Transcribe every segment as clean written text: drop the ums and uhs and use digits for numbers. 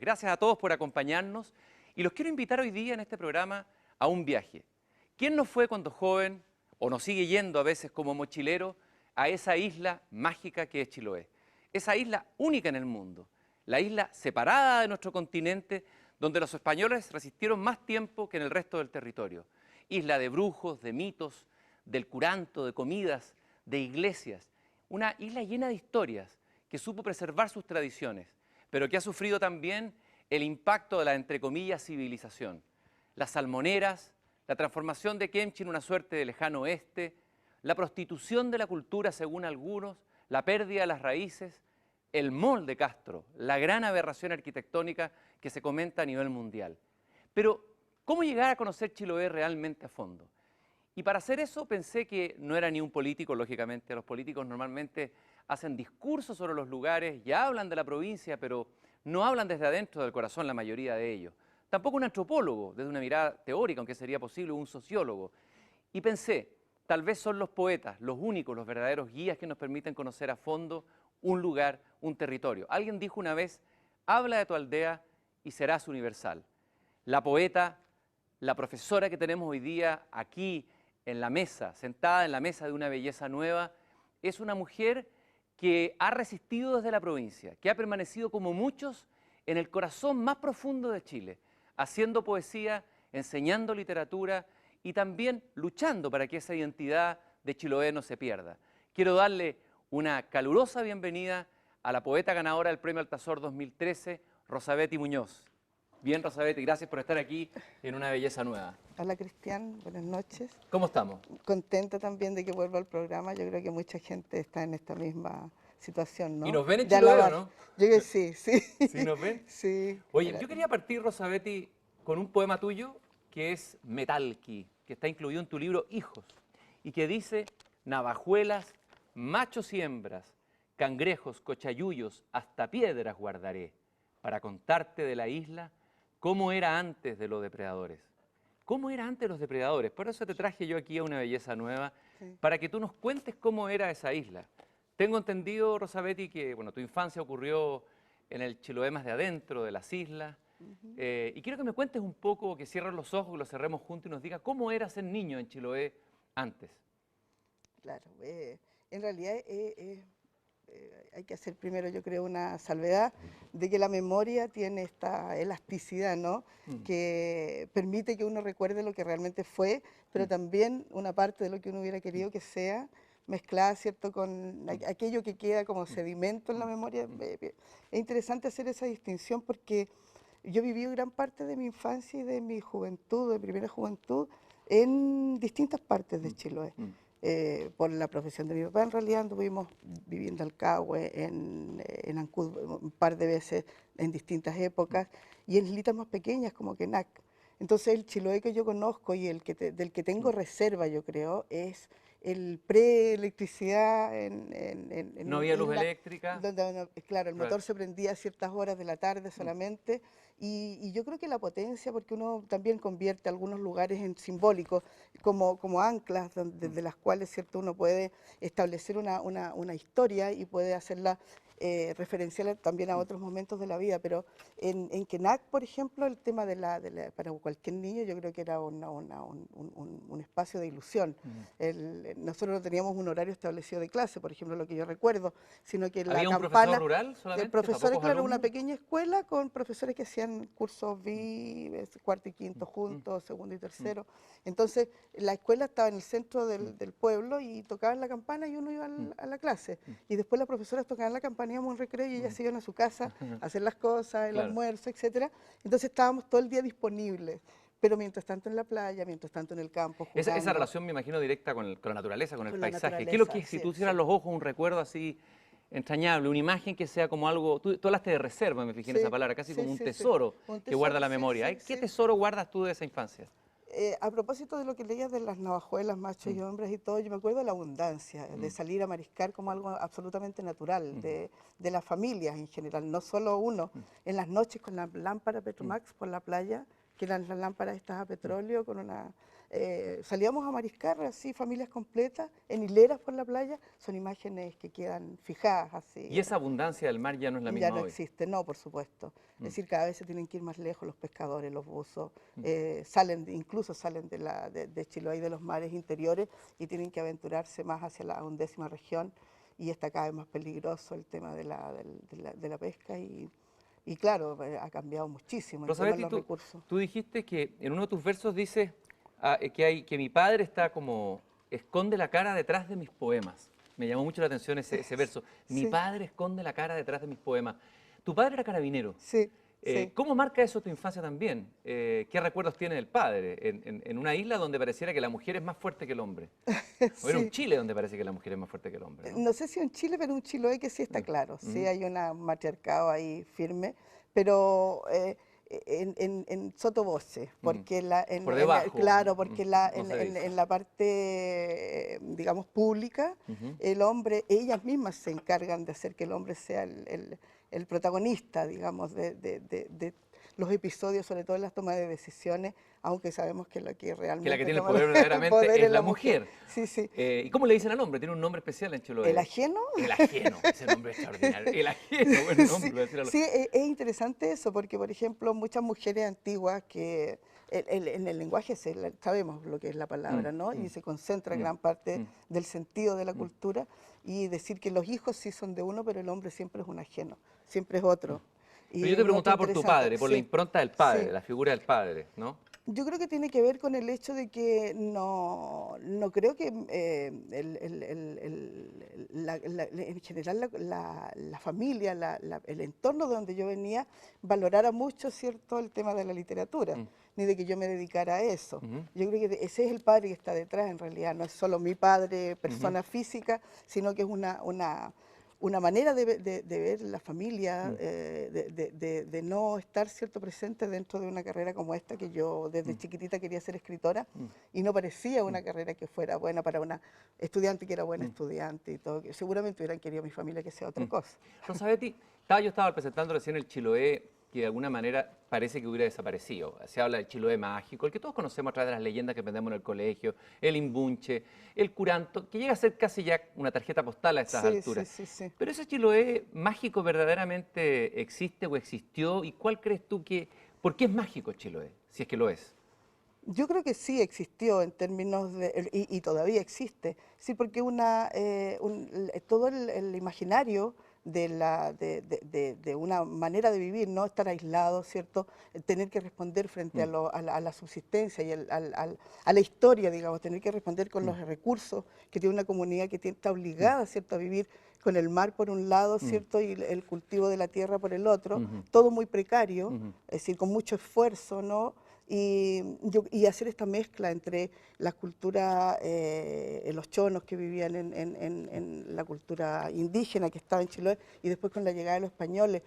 Gracias a todos por acompañarnos y los quiero invitar hoy día en este programa a un viaje. ¿Quién no fue cuando joven o nos sigue yendo a veces como mochilero a esa isla mágica que es Chiloé? Esa isla única en el mundo, la isla separada de nuestro continente donde los españoles resistieron más tiempo que en el resto del territorio. Isla de brujos, de mitos, del curanto, de comidas, de iglesias. Una isla llena de historias que supo preservar sus tradiciones, pero que ha sufrido también el impacto de la, entre comillas, civilización. Las salmoneras, la transformación de Kemchi en una suerte de lejano oeste, la prostitución de la cultura según algunos, la pérdida de las raíces, el mall de Castro, la gran aberración arquitectónica que se comenta a nivel mundial. Pero, ¿cómo llegar a conocer Chiloé realmente a fondo? Y para hacer eso pensé que no era ni un político, lógicamente. Los políticos normalmente hacen discursos sobre los lugares, ya hablan de la provincia, pero no hablan desde adentro del corazón la mayoría de ellos. Tampoco un antropólogo, desde una mirada teórica, aunque sería posible, un sociólogo. Y pensé, tal vez son los poetas, los únicos, los verdaderos guías que nos permiten conocer a fondo un lugar, un territorio. Alguien dijo una vez, habla de tu aldea y serás universal. La poeta, la profesora que tenemos hoy día aquí en la mesa, sentada en la mesa de una belleza nueva, es una mujer que ha resistido desde la provincia, que ha permanecido como muchos en el corazón más profundo de Chile, haciendo poesía, enseñando literatura y también luchando para que esa identidad de Chiloé no se pierda. Quiero darle una calurosa bienvenida a la poeta ganadora del Premio Altazor 2013, Rosabety Muñoz. Bien, Rosabety, gracias por estar aquí en Una Belleza Nueva. Hola, Cristian, buenas noches. ¿Cómo estamos? Contenta también de que vuelva al programa. Yo creo que mucha gente está en esta misma situación, ¿no? ¿Y nos ven en De Chiloé o alabar. no? Yo creo que sí, sí. ¿Sí nos ven? Sí. Oye, yo quería partir, Rosabety, con un poema tuyo que es Metalki, que está incluido en tu libro Hijos, y que dice, navajuelas, machos y hembras, cangrejos, cochayuyos, hasta piedras guardaré, para contarte de la isla cómo era antes de los depredadores. ¿Cómo era antes de los depredadores? Por eso te traje yo aquí a Una Belleza Nueva, Sí. para que tú nos cuentes cómo era esa isla. Tengo entendido, Rosabety, que bueno, tu infancia ocurrió en el Chiloé más de adentro, de las islas, y quiero que me cuentes un poco, que cierres los ojos, que los cerremos juntos y nos digas cómo era ser niño en Chiloé antes. Claro. En realidad hay que hacer primero, yo creo, una salvedad de que la memoria tiene esta elasticidad, ¿no? Que permite que uno recuerde lo que realmente fue, pero también una parte de lo que uno hubiera querido que sea, mezclada, ¿cierto?, con aquello que queda como sedimento en la memoria. Es interesante hacer esa distinción porque yo viví gran parte de mi infancia y de mi juventud, de primera juventud, en distintas partes de Chiloé. Por la profesión de mi papá, en realidad anduvimos viviendo en Alcagüe, en Ancud un par de veces en distintas épocas, y en islitas más pequeñas como Quenac. Entonces el Chiloé que yo conozco y del que tengo reserva, yo creo, es el pre-electricidad en No una había luz isla eléctrica. donde, claro, el Claro. motor se prendía a ciertas horas de la tarde solamente, y yo creo que la potencia, porque uno también convierte algunos lugares en simbólicos, como anclas, desde las cuales, ¿cierto?, uno puede establecer una historia y puede hacerla referencial también a otros momentos de la vida. Pero en Quenac, por ejemplo, el tema para cualquier niño yo creo que era un espacio de ilusión. Nosotros no teníamos un horario establecido de clase, por ejemplo, lo que yo recuerdo, sino que la ¿Había un profesor campana... rural solamente? Profesores, ¿Para claro, pocos una alumnos? pequeña escuela con profesores que hacían cursos cuarto y quinto juntos, segundo y tercero. Entonces, la escuela estaba en el centro del pueblo y tocaban la campana y uno iba a la clase. Y después las profesoras tocaban la campana, íbamos a un recreo y ellas se iban a su casa a hacer las cosas, el Claro. almuerzo, etcétera. Entonces estábamos todo el día disponibles. Pero mientras tanto en la playa, mientras tanto en el campo, jugando. Esa relación me imagino directa con la naturaleza, con el Con la paisaje. ¿Qué es lo naturaleza, que, si sí, tú cierras sí. los ojos, un recuerdo así entrañable, una imagen que sea como algo, tú hablaste de reserva, me fijé en esa Sí, palabra, casi como un sí. tesoro Un que guarda tesoro, la sí, memoria. sí, Ay, ¿qué sí. tesoro guardas tú de esa infancia? A propósito de lo que leías de las navajuelas, machos y hombres y todo, yo me acuerdo de la abundancia, de salir a mariscar como algo absolutamente natural, de las familias en general, no solo uno. En las noches con la lámpara Petromax por la playa, que eran las lámparas estas a petróleo, con una... salíamos a mariscar así, familias completas, en hileras por la playa, son imágenes que quedan fijadas así. Y esa abundancia del mar ya no es la Ya misma no hoy. existe, no, por supuesto. Es decir, cada vez se tienen que ir más lejos los pescadores, los buzos, incluso salen de Chiloé y de los mares interiores y tienen que aventurarse más hacia la 11ª región y está cada vez más peligroso el tema de la pesca y claro, ha cambiado muchísimo el Rosa tema de Betty, los recursos. tú dijiste que en uno de tus versos dices que mi padre está como, esconde la cara detrás de mis poemas. Me llamó mucho la atención ese verso. Mi Sí, padre esconde la cara detrás de mis poemas. Tu padre era carabinero. sí, sí. ¿Cómo marca eso tu infancia también? ¿Qué recuerdos tiene del padre? En una isla donde pareciera que la mujer es más fuerte que el hombre. O en un Sí. Chile donde parece que la mujer es más fuerte que el hombre, ¿no? No sé si en Chile, pero en Chiloé que sí está claro, sí hay un matriarcado ahí firme, pero en sottovoce, porque Por debajo. claro, porque No se dice. en la parte, digamos, pública, Ujú. el hombre, ellas mismas se encargan de hacer que el hombre sea el protagonista, digamos, de los episodios, sobre todo en las tomas de decisiones, aunque sabemos que la que Que realmente la que tiene el toma poder verdaderamente poder es la mujer. Sí, sí. ¿Y cómo le dicen al hombre? Tiene un nombre especial en Chiloé. ¿El ajeno? El ajeno, ese nombre es extraordinario. El ajeno, buen nombre. Sí, voy a decir a sí, es interesante eso, porque por ejemplo muchas mujeres antiguas que en el lenguaje sabemos lo que es la palabra, ¿no? Y se concentra gran parte del sentido de la cultura y decir que los hijos sí son de uno, pero el hombre siempre es un ajeno, siempre es otro. Pero Y yo te lo otro preguntaba por tu interesante, padre, por la sí, impronta del padre, sí. la figura del padre, ¿no? Yo creo que tiene que ver con el hecho de que no creo que en general la familia, el entorno de donde yo venía, valorara mucho, ¿cierto?, el tema de la literatura, ni de que yo me dedicara a eso. Yo creo que ese es el padre que está detrás, en realidad, no es solo mi padre, persona física, sino que es una manera de ver la familia, de no estar cierto presente dentro de una carrera como esta, que yo desde chiquitita quería ser escritora y no parecía una carrera que fuera buena para una estudiante que era buena estudiante y todo. Que seguramente hubieran querido mi familia que sea otra cosa. Rosa Betty, yo estaba presentando recién el Chiloé, que de alguna manera parece que hubiera desaparecido. Se habla del Chiloé mágico, el que todos conocemos a través de las leyendas que aprendemos en el colegio, el imbunche, el curanto, que llega a ser casi ya una tarjeta postal a estas Sí, alturas. sí, sí, sí. Pero ese Chiloé mágico verdaderamente existe o existió, ¿y cuál crees tú por qué es mágico Chiloé, si es que lo es? Yo creo que sí existió en términos de, y todavía existe, sí, porque todo el imaginario de una manera de vivir, no estar aislado, ¿cierto? Tener que responder frente a la subsistencia y a la historia, digamos, tener que responder con los recursos que tiene una comunidad que está obligada, ¿cierto?, a vivir con el mar por un lado, ¿cierto?, y el cultivo de la tierra por el otro, todo muy precario, es decir, con mucho esfuerzo, ¿no? Y hacer esta mezcla entre la cultura, los chonos que vivían en la cultura indígena que estaba en Chiloé y después con la llegada de los españoles,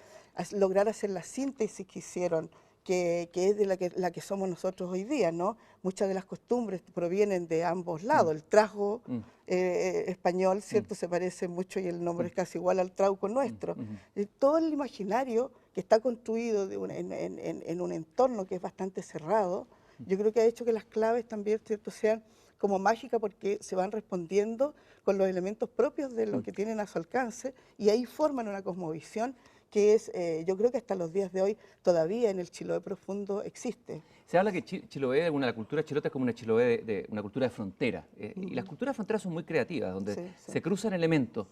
lograr hacer la síntesis que hicieron, que es de la que somos nosotros hoy día, ¿no? Muchas de las costumbres provienen de ambos lados. El trasgo español, ¿cierto?, se parece mucho y el nombre es casi igual al trauco nuestro. Todo el imaginario que está construido en un entorno que es bastante cerrado, yo creo que ha hecho que las claves también, ¿cierto?, sean como mágicas porque se van respondiendo con los elementos propios de lo que tienen a su alcance y ahí forman una cosmovisión que es, yo creo que hasta los días de hoy todavía en el Chiloé profundo existe. Se habla que Chiloé, la cultura chilota es como una Chiloé una cultura de frontera. Y las culturas de frontera son muy creativas, donde Sí, sí. se cruzan elementos.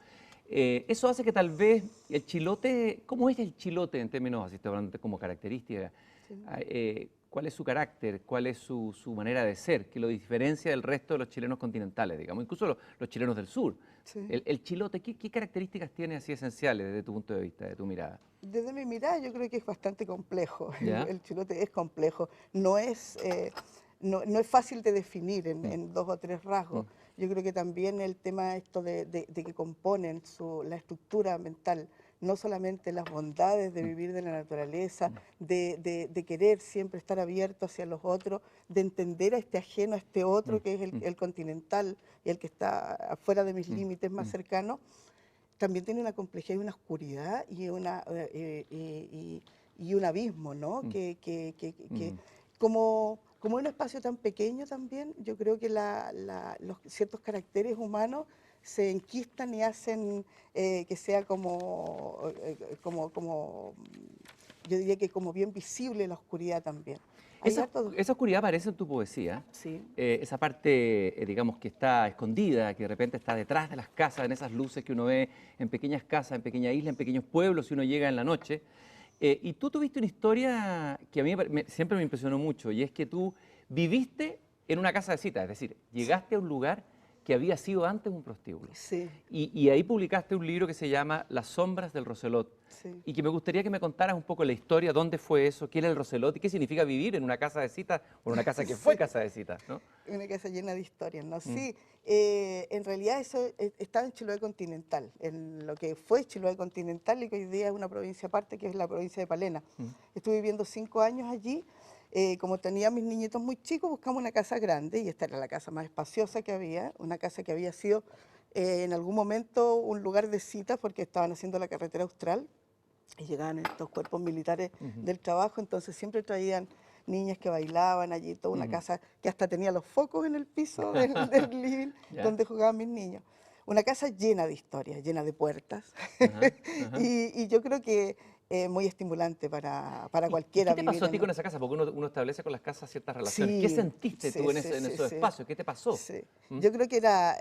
Eso hace que tal vez el chilote, ¿cómo es el chilote en términos, así estoy hablando como característica? ¿Cuál es su carácter? ¿Cuál es su manera de ser? Que lo diferencia del resto de los chilenos continentales, digamos, incluso los chilenos del sur. Sí. El chilote, ¿qué características tiene así esenciales desde tu punto de vista, de tu mirada? Desde mi mirada yo creo que es bastante complejo. ¿Ya? El chilote es complejo. No es fácil de definir en dos o tres rasgos. Yo creo que también el tema esto de que componen la estructura mental, no solamente las bondades de vivir de la naturaleza, de querer siempre estar abierto hacia los otros, de entender a este ajeno, a este otro que es el continental y el que está afuera de mis límites más cercanos, también tiene una complejidad y una oscuridad y un abismo, ¿no? como un espacio tan pequeño también, yo creo que los ciertos caracteres humanos se enquistan y hacen que sea yo diría que como bien visible la oscuridad también. Hay harto, Esa oscuridad aparece en tu poesía, sí, esa parte, digamos, que está escondida, que de repente está detrás de las casas, en esas luces que uno ve en pequeñas casas, en pequeñas islas, en pequeños pueblos, si uno llega en la noche. Y tú tuviste una historia que a mí siempre me impresionó mucho, y es que tú viviste en una casa de citas, es decir, llegaste a un lugar que había sido antes un prostíbulo. sí, Y ahí publicaste un libro que se llama Las sombras del Roselot, sí. y que me gustaría que me contaras un poco la historia, dónde fue eso, quién era el Roselot y qué significa vivir en una casa de citas o en una casa que fue Sí. casa de citas, ¿no? Una casa llena de historias, ¿no? Mm. Sí, en realidad eso estaba en Chiloé continental, en lo que fue Chiloé continental y que hoy día es una provincia aparte, que es la provincia de Palena. Mm. Estuve viviendo 5 años allí. Como tenía mis niñitos muy chicos, buscamos una casa grande y esta era la casa más espaciosa que había, una casa que había sido en algún momento un lugar de citas porque estaban haciendo la carretera austral y llegaban estos cuerpos militares Ujú. del trabajo, entonces siempre traían niñas que bailaban allí, toda una Ujú. casa que hasta tenía los focos en el piso del living ¿Ya? donde jugaban mis niños. Una casa llena de historias, llena de puertas Ajá, ajá. y yo creo que muy estimulante para ¿Y qué cualquiera te vivir pasó a ti en con un... esa casa? Porque uno establece con las casas ciertas relaciones. ¿Qué Sí, sentiste sí, tú sí, en sí, esos sí. espacios? ¿Qué te pasó? Sí, ¿Mm? yo creo que era,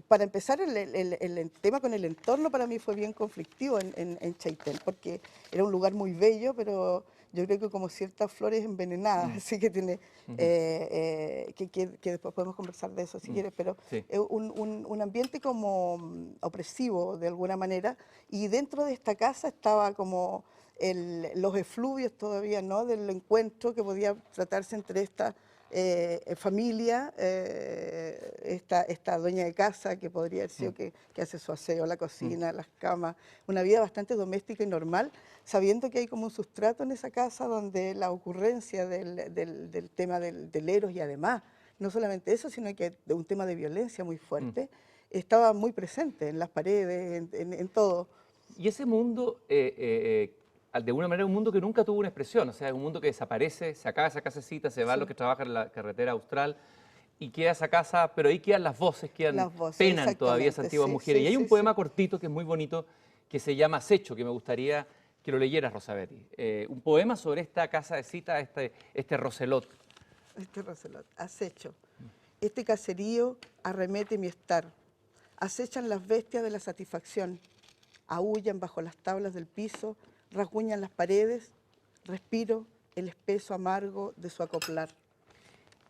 para empezar, el tema con el entorno para mí fue bien conflictivo en Chaitén, porque era un lugar muy bello, pero yo creo que como ciertas flores envenenadas, Mm. así que tiene, Ujú. que después podemos conversar de eso si Mm. quieres, pero Sí. un ambiente como opresivo de alguna manera, y dentro de esta casa estaba como los efluvios todavía, ¿no? Del encuentro que podía tratarse entre esta familia, esta dueña de casa que podría haber Mm. sido que hace su aseo, la cocina, las camas, una vida bastante doméstica y normal, sabiendo que hay como un sustrato en esa casa donde la ocurrencia del tema del eros y además, no solamente eso, sino que de un tema de violencia muy Mm. fuerte, estaba muy presente en las paredes, en todo. Y ese mundo, de alguna manera, un mundo que nunca tuvo una expresión, o sea, es un mundo que desaparece, se acaba esa casecita, se van los Sí, que trabajan en la carretera austral y queda esa casa, pero ahí quedan las voces, quedan, las voces, penan todavía esas exactamente, antiguas sí, mujeres. sí, Y hay un sí, sí. poema cortito que es muy bonito, que se llama Acecho, que me gustaría que lo leyeras, Rosabetti. Un poema sobre esta casa de cita, este Roselot. Este Roselot, acecho. Este caserío arremete mi estar. Acechan las bestias de la satisfacción. Aúllan bajo las tablas del piso, rasguñan las paredes. Respiro el espeso amargo de su acoplar.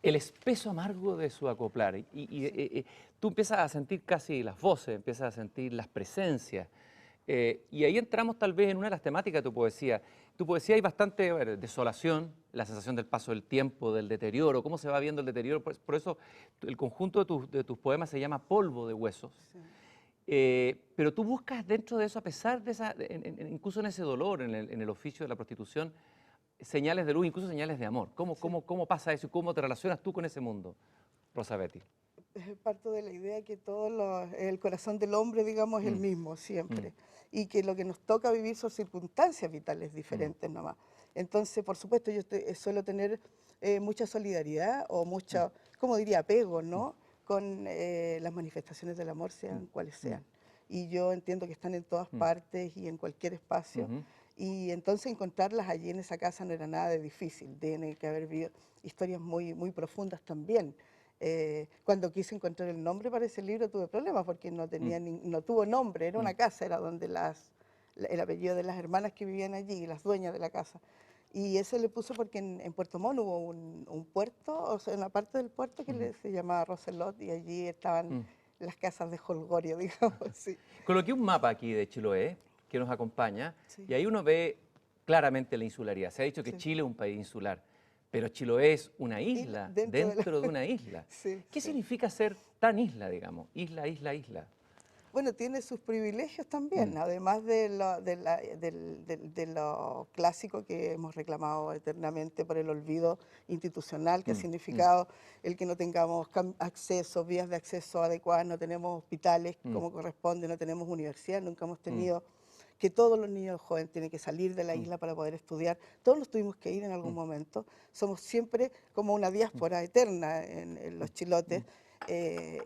El espeso amargo de su acoplar. Tú empiezas a sentir casi las voces, empiezas a sentir las presencias. Y ahí entramos tal vez en una de las temáticas de tu poesía. Tu poesía hay bastante desolación, la sensación del paso del tiempo, del deterioro, cómo se va viendo el deterioro. Por eso el conjunto de tus poemas se llama Polvo de Huesos. Sí. Pero tú buscas dentro de eso, a pesar de esa, incluso en ese dolor, en el oficio de la prostitución, señales de luz, incluso señales de amor. Sí. ¿Cómo pasa eso y cómo te relacionas tú con ese mundo, Rosabetti? Parto de la idea que el corazón del hombre, digamos, es el Mm, mismo mm, siempre, y que lo que nos toca vivir son circunstancias vitales mm, diferentes nomás. Entonces, por supuesto, suelo tener mucha solidaridad o mm, mucha, como diría, apego, mm, ¿no? Con las manifestaciones del amor, mm, sean cuales mm, sean. Y yo entiendo que están en todas mm, partes y en cualquier espacio. ujú. Y entonces encontrarlas allí en esa casa no era nada de difícil. Tiene que haber vivido historias muy, muy profundas también. Cuando quise encontrar el nombre para ese libro tuve problemas porque Mm, no tuvo nombre, era mm. una casa, era donde el apellido de las hermanas que vivían allí, las dueñas de la casa. Y eso le puso porque en Puerto Montt hubo un puerto, o sea, una parte del puerto que Ujú, se llamaba Roselot y allí estaban mm. las casas de Holgorio, digamos, sí. Coloqué un mapa aquí de Chiloé que nos acompaña Sí, y ahí uno ve claramente la insularidad. Se ha dicho que sí. Chile es un país insular, pero Chiloé es una Y isla dentro de la... dentro de una isla. Sí, ¿Qué sí. significa ser tan isla, digamos? Isla, isla, isla. Bueno, tiene sus privilegios Mm, también, además de lo clásico que hemos reclamado eternamente por el olvido institucional que ha mm, mm, significado el que no tengamos acceso, vías de acceso adecuadas, no tenemos hospitales mm, como corresponde, no tenemos universidad, nunca hemos mm, tenido que todos los niños jóvenes tienen que salir de la isla para poder estudiar. Todos nos tuvimos que ir en algún momento. Somos siempre como una diáspora eterna en los chilotes.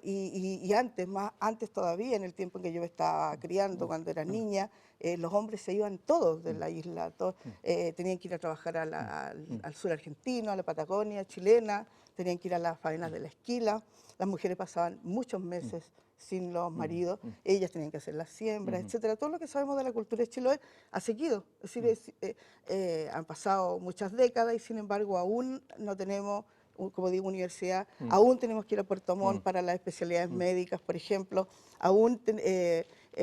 Y antes, más antes todavía, en el tiempo en que yo me estaba criando, cuando era niña, los hombres se iban todos de la isla, todos, tenían que ir a trabajar al sur argentino, a la Patagonia chilena, tenían que ir a las faenas de la esquila, las mujeres pasaban muchos meses sin los maridos, ellas tenían que hacer las siembras, etcétera. Todo lo que sabemos de la cultura de Chiloé ha seguido, es decir, han pasado muchas décadas y sin embargo aún no tenemos, como digo, universidad, aún tenemos que ir a Puerto Montt para las especialidades médicas, por ejemplo, aún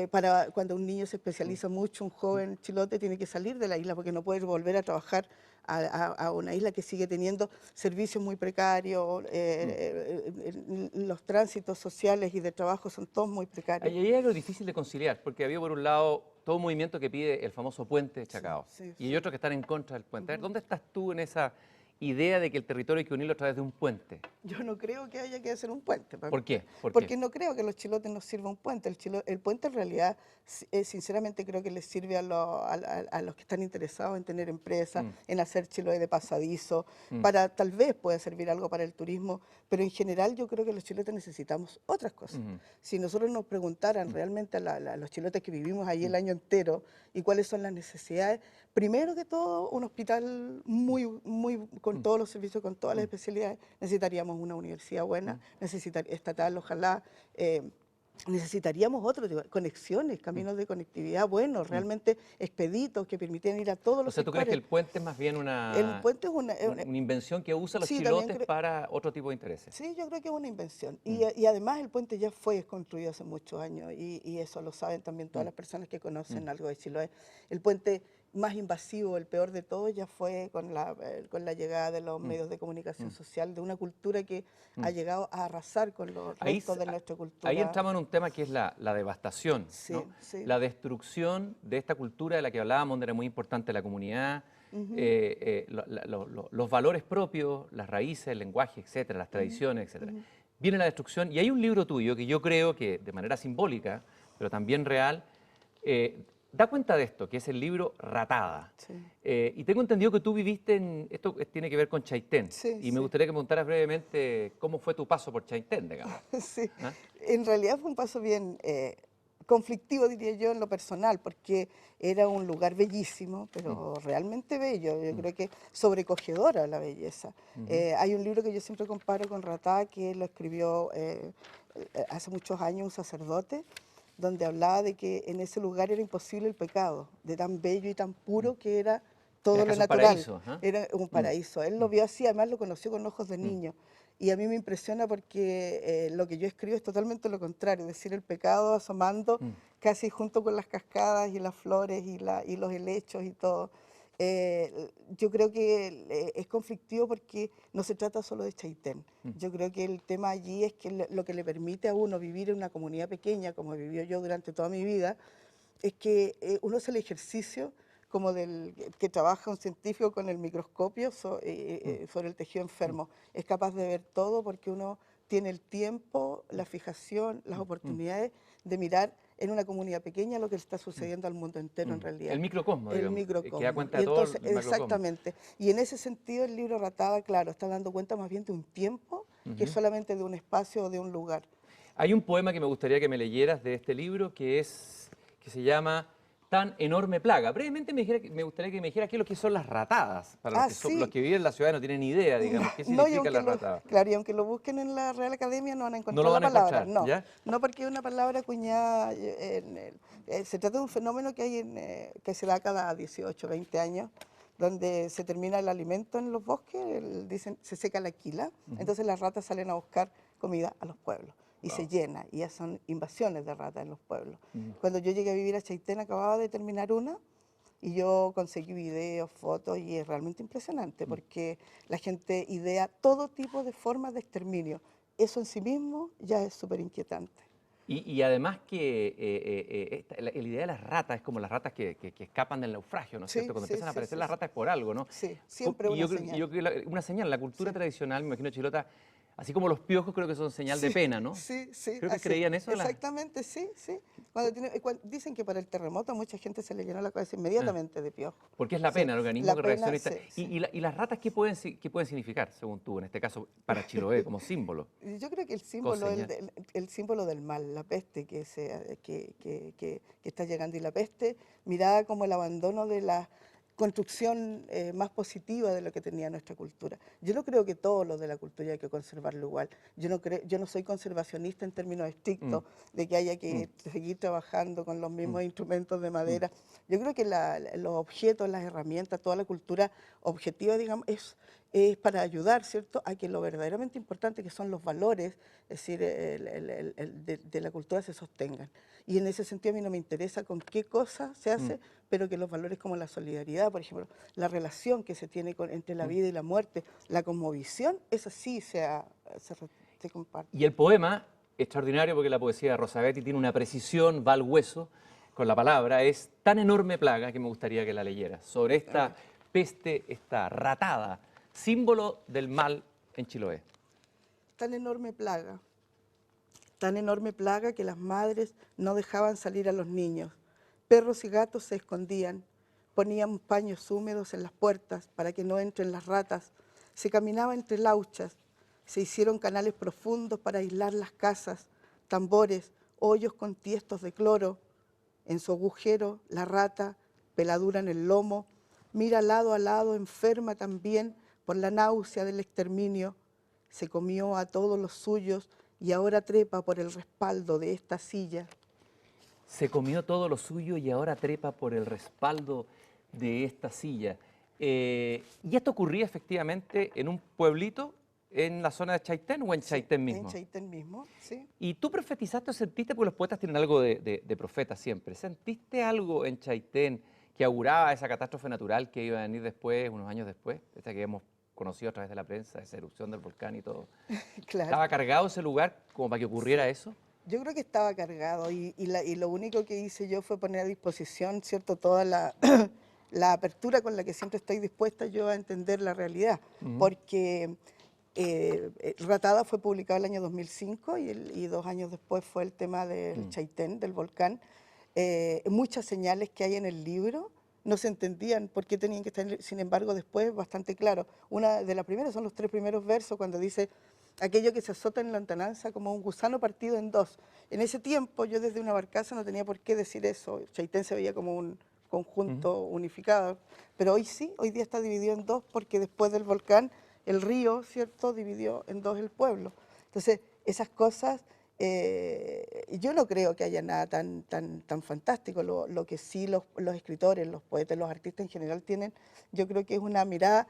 para cuando un niño se especializa mucho, un joven chilote tiene que salir de la isla porque no puede volver a trabajar a una isla que sigue teniendo servicios muy precarios, los tránsitos sociales y de trabajo son todos muy precarios. Ahí hay algo difícil de conciliar, porque había por un lado todo un movimiento que pide el famoso puente de Chacao, y hay otros que están en contra del puente. A ver, ¿dónde estás tú en esa idea de que el territorio hay que unirlo a través de un puente? Yo no creo que haya que hacer un puente. ¿Por qué? Porque no creo que a los chilotes nos sirva un puente. El puente en realidad, sinceramente creo que les sirve a los que están interesados en tener empresas, en hacer Chiloé de pasadizo, para tal vez pueda servir algo para el turismo, pero en general yo creo que los chilotes necesitamos otras cosas. Si nosotros nos preguntaran realmente a los chilotes que vivimos ahí el año entero y cuáles son las necesidades, primero que todo un hospital con todos los servicios, con todas las especialidades, necesitaríamos una universidad buena, estatal, ojalá, necesitaríamos otro tipo de conexiones, caminos de conectividad buenos, realmente expeditos que permitieran ir a todos los sectores. O sea, ¿tú crees que el puente es más bien El puente es una invención que usan los sí, chilotes para otro tipo de intereses? Sí, yo creo que es una invención. Y además el puente ya fue construido hace muchos años y eso lo saben también todas las personas que conocen algo de Chiloé. El puente más invasivo, el peor de todos, ya fue con la llegada de los medios de comunicación social, de una cultura que ha llegado a arrasar con los restos de nuestra cultura. Ahí entramos en un tema que es la devastación, sí, ¿no? Sí. La destrucción de esta cultura de la que hablábamos, donde era muy importante la comunidad, los valores propios, las raíces, el lenguaje, etcétera, las tradiciones, etcétera. Viene la destrucción y hay un libro tuyo que yo creo que de manera simbólica, pero también real, da cuenta de esto, que es el libro Ratada. Sí. Y tengo entendido que tú viviste esto tiene que ver con Chaitén. Sí, y me gustaría que me contaras brevemente cómo fue tu paso por Chaitén, digamos. Sí, ¿Ah? En realidad fue un paso bien conflictivo, diría yo, en lo personal, porque era un lugar bellísimo, pero realmente bello. Yo creo que sobrecogedora la belleza. Hay un libro que yo siempre comparo con Ratada, que lo escribió hace muchos años un sacerdote, donde hablaba de que en ese lugar era imposible el pecado, de tan bello y tan puro que era todo lo natural. Era un paraíso. Él lo vio así, además lo conoció con ojos de niño. Y a mí me impresiona porque lo que yo escribo es totalmente lo contrario, es decir, el pecado asomando casi junto con las cascadas y las flores y los helechos y todo. Yo creo que es conflictivo porque no se trata solo de Chaitén. Yo creo que el tema allí es que lo que le permite a uno vivir en una comunidad pequeña, como vivió yo durante toda mi vida, es que uno hace el ejercicio como del que trabaja un científico con el microscopio sobre el tejido enfermo. Es capaz de ver todo porque uno tiene el tiempo, la fijación, las oportunidades de mirar en una comunidad pequeña lo que está sucediendo al mundo entero en realidad. El microcosmo, el digamos, microcosmo. que da cuenta de todo el macrocosmo. Exactamente. Y en ese sentido el libro Ratada, claro, está dando cuenta más bien de un tiempo que solamente de un espacio o de un lugar. Hay un poema que me gustaría que me leyeras de este libro que se llama Tan enorme plaga. Brevemente me gustaría que me dijeras qué es lo que son las ratadas. Para los que viven en la ciudad no tienen ni idea, digamos, qué significa las ratadas. Claro, y aunque lo busquen en la Real Academia no van a encontrar no lo van la palabra. A encontrar, no, porque es una palabra acuñada, se trata de un fenómeno que se da cada 18, 20 años, donde se termina el alimento en los bosques, dicen, se seca la quila, entonces las ratas salen a buscar comida a los pueblos. Y se llena, y ya son invasiones de ratas en los pueblos. Cuando yo llegué a vivir a Chaitén acababa de terminar una, y yo conseguí videos, fotos, y es realmente impresionante, porque la gente idea todo tipo de formas de exterminio. Eso en sí mismo ya es súper inquietante. Y además que la idea de las ratas es como las ratas que escapan del naufragio, ¿no es cierto? Cuando empiezan a aparecer las ratas es por algo, ¿no? Sí, siempre una señal. Una señal, la cultura tradicional, me imagino, chilota, Así como los piojos creo que son señal de pena, ¿no? Sí, sí. Creo que creían eso. Exactamente, sí, sí. Dicen que para el terremoto a mucha gente se le llenó la cabeza inmediatamente de piojos. Porque es la pena, el organismo que reacciona. Sí. ¿Y las ratas qué pueden significar, según tú, en este caso, para Chiloé, como símbolo? Yo creo que el símbolo del mal, la peste que está llegando, y la peste mirada como el abandono de la construcción más positiva de lo que tenía nuestra cultura. Yo no creo que todo lo de la cultura hay que conservarlo igual. Yo no soy conservacionista en términos estrictos de que haya que seguir trabajando con los mismos instrumentos de madera. Yo creo que los objetos, las herramientas, toda la cultura objetiva, digamos, es para ayudar, ¿cierto?, a que lo verdaderamente importante, que son los valores, es decir, de la cultura, se sostengan. Y en ese sentido a mí no me interesa con qué cosa se hace, pero que los valores como la solidaridad, por ejemplo, la relación que se tiene entre la vida y la muerte, la cosmovisión, esa sí se comparte. Y el poema, extraordinario porque la poesía de Rosabetti tiene una precisión, va al hueso con la palabra, es tan enorme plaga que me gustaría que la leyeras, sobre esta peste, esta ratada, símbolo del mal en Chiloé. Tan enorme plaga que las madres no dejaban salir a los niños. Perros y gatos se escondían, ponían paños húmedos en las puertas para que no entren las ratas. Se caminaba entre lauchas, se hicieron canales profundos para aislar las casas, tambores, hoyos con tiestos de cloro. En su agujero, la rata, peladura en el lomo, mira lado a lado, enferma también por la náusea del exterminio. Se comió a todos los suyos y ahora trepa por el respaldo de esta silla. Se comió todo lo suyo y ahora trepa por el respaldo de esta silla. ¿Y esto ocurría efectivamente en un pueblito en la zona de Chaitén o en Chaitén mismo? En Chaitén mismo, sí. ¿Y tú profetizaste o sentiste, porque los poetas tienen algo de profeta siempre, sentiste algo en Chaitén que auguraba esa catástrofe natural que iba a venir después, unos años después, esta que hemos conocido a través de la prensa, esa erupción del volcán y todo? Claro. ¿Estaba cargado ese lugar como para que ocurriera eso? Yo creo que estaba cargado y lo único que hice yo fue poner a disposición, ¿cierto?, toda la apertura con la que siempre estoy dispuesta yo a entender la realidad, porque Ratada fue publicado el año 2005 y 2 años después fue el tema del Chaitén, del volcán. Muchas señales que hay en el libro no se entendían por qué tenían que estar, sin embargo, después bastante claro. Una de las primeras son los 3 primeros versos, cuando dice: aquello que se azota en lontananza como un gusano partido en dos. En ese tiempo yo desde una barcaza no tenía por qué decir eso. Chaitén se veía como un conjunto unificado, pero hoy sí, hoy día está dividido en dos porque después del volcán el río, ¿cierto?, dividió en dos el pueblo. Entonces, esas cosas, yo no creo que haya nada tan fantástico. Lo que sí los escritores, los poetas, los artistas en general tienen, yo creo que es una mirada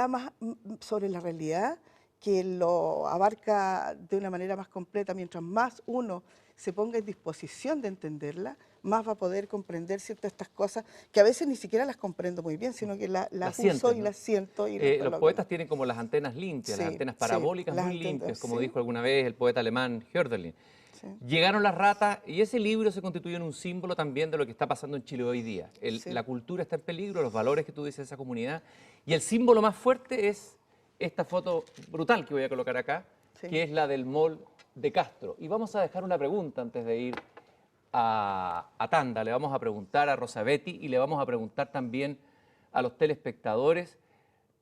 más sobre la realidad, que lo abarca de una manera más completa. Mientras más uno se ponga en disposición de entenderla, más va a poder comprender ciertas estas cosas que a veces ni siquiera las comprendo muy bien, sino que las uso y las siento. Los poetas tienen como las antenas limpias, las antenas parabólicas muy limpias, como dijo alguna vez el poeta alemán Hölderlin. Sí. Llegaron las ratas y ese libro se constituyó en un símbolo también de lo que está pasando en Chile hoy día. La cultura está en peligro, los valores que tú dices de esa comunidad, y el símbolo más fuerte es esta foto brutal que voy a colocar acá, que es la del Mall de Castro. Y vamos a dejar una pregunta antes de ir a tanda. Le vamos a preguntar a Rosabetti y le vamos a preguntar también a los telespectadores.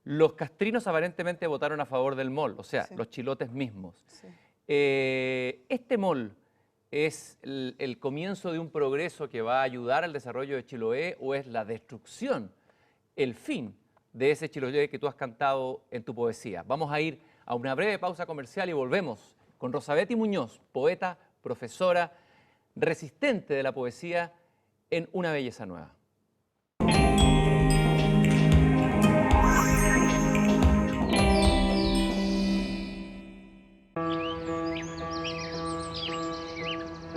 Los castrinos aparentemente votaron a favor del Mall, o sea, los chilotes mismos. Sí. ¿Este mall es el comienzo de un progreso que va a ayudar al desarrollo de Chiloé o es la destrucción, el fin de ese Chiloé que tú has cantado en tu poesía? Vamos a ir a una breve pausa comercial y volvemos con Rosabetti Muñoz, poeta, profesora, resistente de la poesía en Una Belleza Nueva.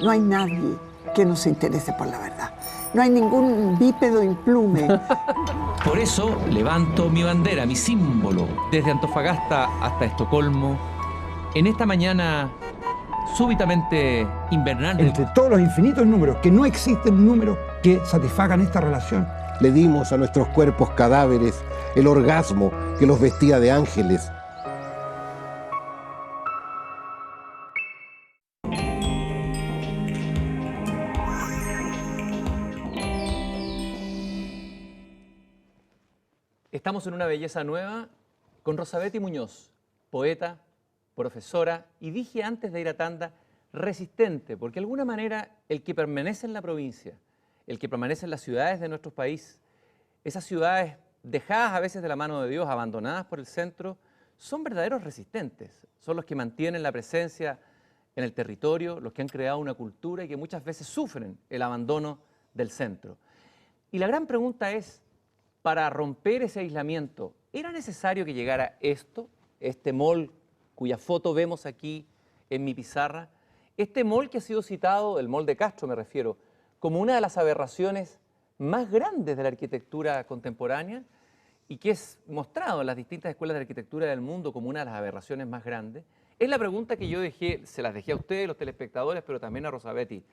No hay nadie que no se interese por la verdad. No hay ningún bípedo implume. Por eso levanto mi bandera, mi símbolo, desde Antofagasta hasta Estocolmo, en esta mañana súbitamente invernal. Entre todos los infinitos números, que no existen números que satisfagan esta relación. Le dimos a nuestros cuerpos cadáveres el orgasmo que los vestía de ángeles. Estamos en una belleza nueva con Rosabeth Muñoz, poeta, profesora y dije antes de ir a tanda, resistente, porque de alguna manera el que permanece en la provincia, el que permanece en las ciudades de nuestro país, esas ciudades dejadas a veces de la mano de Dios, abandonadas por el centro, son verdaderos resistentes, son los que mantienen la presencia en el territorio, los que han creado una cultura y que muchas veces sufren el abandono del centro. Y la gran pregunta es, para romper ese aislamiento, ¿era necesario que llegara esto, este mall cuya foto vemos aquí en mi pizarra? Este mall que ha sido citado, el mall de Castro me refiero, como una de las aberraciones más grandes de la arquitectura contemporánea y que es mostrado en las distintas escuelas de arquitectura del mundo como una de las aberraciones más grandes, es la pregunta que yo dejé, se las dejé a ustedes, los telespectadores, pero también a Rosabeth,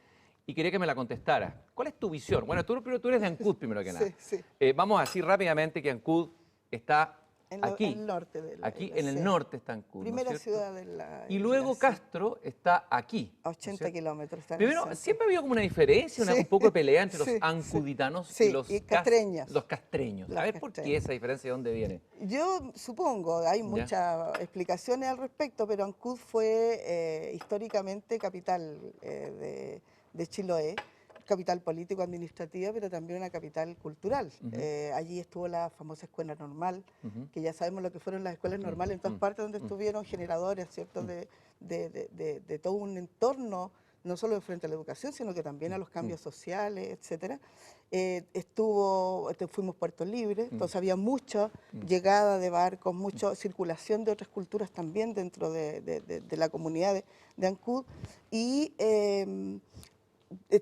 y quería que me la contestara. ¿Cuál es tu visión? Bueno, tú eres de Ancud primero que nada. Sí. Vamos a decir rápidamente que Ancud está aquí. En el norte de la Aquí isla, en el sí. norte está Ancud, ¿no es Primera cierto? ciudad de la Y isla, luego sí. Castro está aquí. A ¿no es 80 cierto? kilómetros. Está en el Primero, centro. siempre ha habido como una diferencia, Sí, un poco de pelea entre sí, los ancuditanos sí, y los y castreños. los castreños. Los A ver, ¿por qué castreños. esa diferencia? ¿De dónde viene? Yo supongo, hay muchas explicaciones al respecto, pero Ancud fue históricamente capital de Chiloé, capital político-administrativa, pero también una capital cultural. Allí estuvo la famosa escuela normal, que ya sabemos lo que fueron las escuelas normales en todas partes donde estuvieron generadores, ¿cierto?, de todo un entorno, no solo frente a la educación, sino que también a los cambios sociales, etcétera. Fuimos Puerto Libre, entonces había mucha llegada de barcos, mucha circulación de otras culturas también dentro de la comunidad de Ancud, y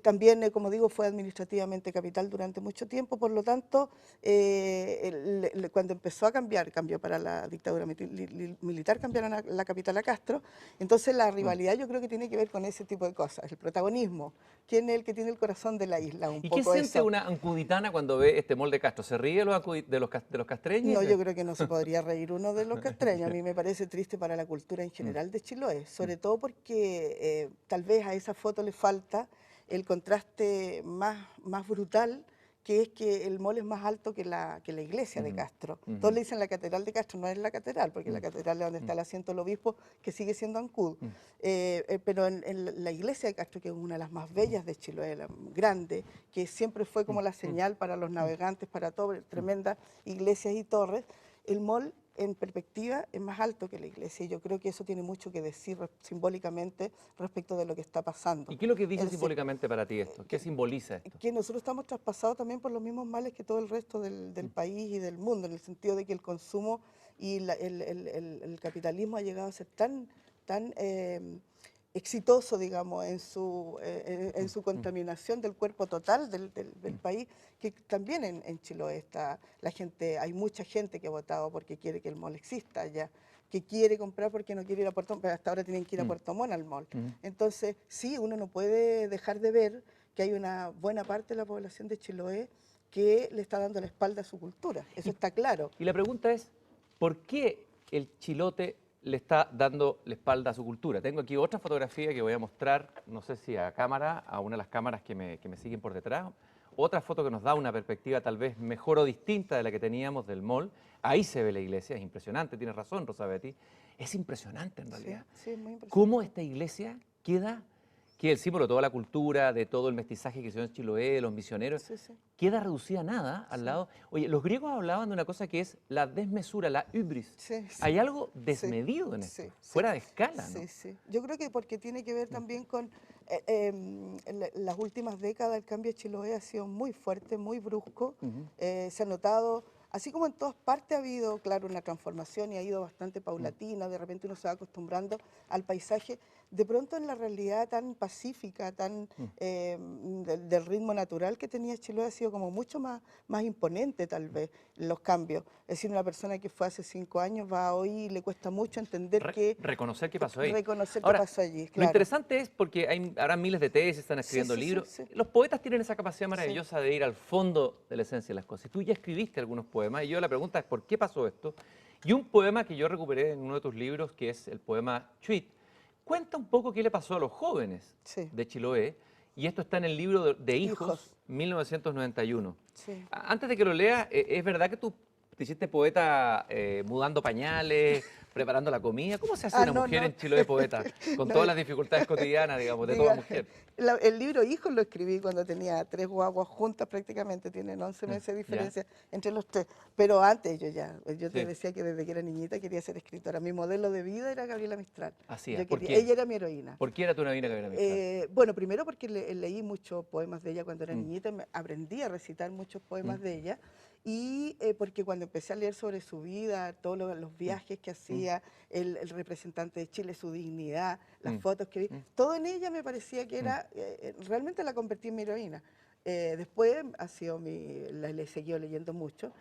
también, como digo, fue administrativamente capital durante mucho tiempo, por lo tanto, cuando empezó a cambiar, cambió para la dictadura militar, cambiaron la capital a Castro, entonces la rivalidad yo creo que tiene que ver con ese tipo de cosas, el protagonismo, quién es el que tiene el corazón de la isla, un ¿Y poco qué siente eso. una ancuditana cuando ve este mall de Castro? ¿Se ríe de los castreños? No, yo creo que no se podría reír uno de los castreños. A mí me parece triste para la cultura en general de Chiloé, sobre todo porque tal vez a esa foto le falta el contraste más brutal, que es que el mall es más alto que la iglesia de Castro. Todos le dicen la catedral de Castro, no es la catedral, porque la catedral es donde está el asiento del obispo, que sigue siendo Ancud. Pero en la iglesia de Castro, que es una de las más bellas de Chiloé, la grande, que siempre fue como la señal para los navegantes, para todo, tremendas iglesias y torres, el mall en perspectiva es más alto que la iglesia, y yo creo que eso tiene mucho que decir simbólicamente respecto de lo que está pasando. ¿Y qué es lo que dice Es decir, simbólicamente para ti esto? ¿Qué simboliza esto? que nosotros estamos traspasados también por los mismos males que todo el resto del país y del mundo, en el sentido de que el consumo y el capitalismo ha llegado a ser tan exitoso, digamos, en su contaminación del cuerpo total del país, que también en Chiloé está la gente, hay mucha gente que ha votado porque quiere que el mall exista allá, que quiere comprar porque no quiere ir a Puerto Montt, pero hasta ahora tienen que ir a Puerto Montt al mall. Entonces, sí, uno no puede dejar de ver que hay una buena parte de la población de Chiloé que le está dando la espalda a su cultura, eso está claro. Y la pregunta es, ¿por qué el chilote le está dando la espalda a su cultura? Tengo aquí otra fotografía que voy a mostrar, no sé si a cámara, a una de las cámaras que me siguen por detrás. Otra foto que nos da una perspectiva tal vez mejor o distinta de la que teníamos del mall. Ahí se ve la iglesia, es impresionante, tienes razón, Rosabeth. Es impresionante en realidad. Sí, es muy impresionante. ¿Cómo esta iglesia queda, que es el símbolo de toda la cultura, de todo el mestizaje que se dio en Chiloé, de los misioneros, Sí, sí. queda reducida a nada al lado? Oye, los griegos hablaban de una cosa que es la desmesura, la hubris. Sí, sí. Hay algo desmedido en esto, Sí, sí. fuera de escala, ¿no? Sí, sí. Yo creo que porque tiene que ver también con las últimas décadas, el cambio de Chiloé ha sido muy fuerte, muy brusco. Se ha notado, así como en todas partes ha habido, claro, una transformación y ha ido bastante paulatina, de repente uno se va acostumbrando al paisaje. De pronto en la realidad tan pacífica, tan del ritmo natural que tenía Chiloé, ha sido como mucho más imponente tal vez los cambios. Es decir, una persona que fue hace 5 años va hoy y le cuesta mucho entender Reconocer qué pasó ahí. Reconocer Ahora, qué pasó allí, Lo claro. interesante es porque habrá miles de tesis, están escribiendo sí, libros. sí. Los poetas tienen esa capacidad maravillosa de ir al fondo de la esencia de las cosas. Y tú ya escribiste algunos poemas y yo la pregunta es ¿por qué pasó esto? Y un poema que yo recuperé en uno de tus libros, que es el poema Chuit, cuenta un poco qué le pasó a los jóvenes Sí. de Chiloé, y esto está en el libro de Hijos, Hijos. 1991. Sí. Antes de que lo leas, ¿es verdad que tus te hiciste poeta mudando pañales, preparando la comida. ¿Cómo se hace una mujer en Chiloé poeta? Con todas las dificultades cotidianas, digamos, de toda mujer. El libro Hijos lo escribí cuando tenía 3 guaguas juntas prácticamente, tienen 11 meses de diferencia entre los 3. Pero antes yo te decía que desde que era niñita quería ser escritora. Mi modelo de vida era Gabriela Mistral. Así es. Ella era mi heroína. ¿Por qué era tu heroína Gabriela Mistral? Bueno, primero porque leí muchos poemas de ella cuando era niñita, aprendí a recitar muchos poemas de ella. Y porque cuando empecé a leer sobre su vida, todos los viajes que hacía, el representante de Chile, su dignidad, las fotos que vi, todo en ella me parecía que era, realmente la convertí en mi heroína. Después la he seguido leyendo mucho.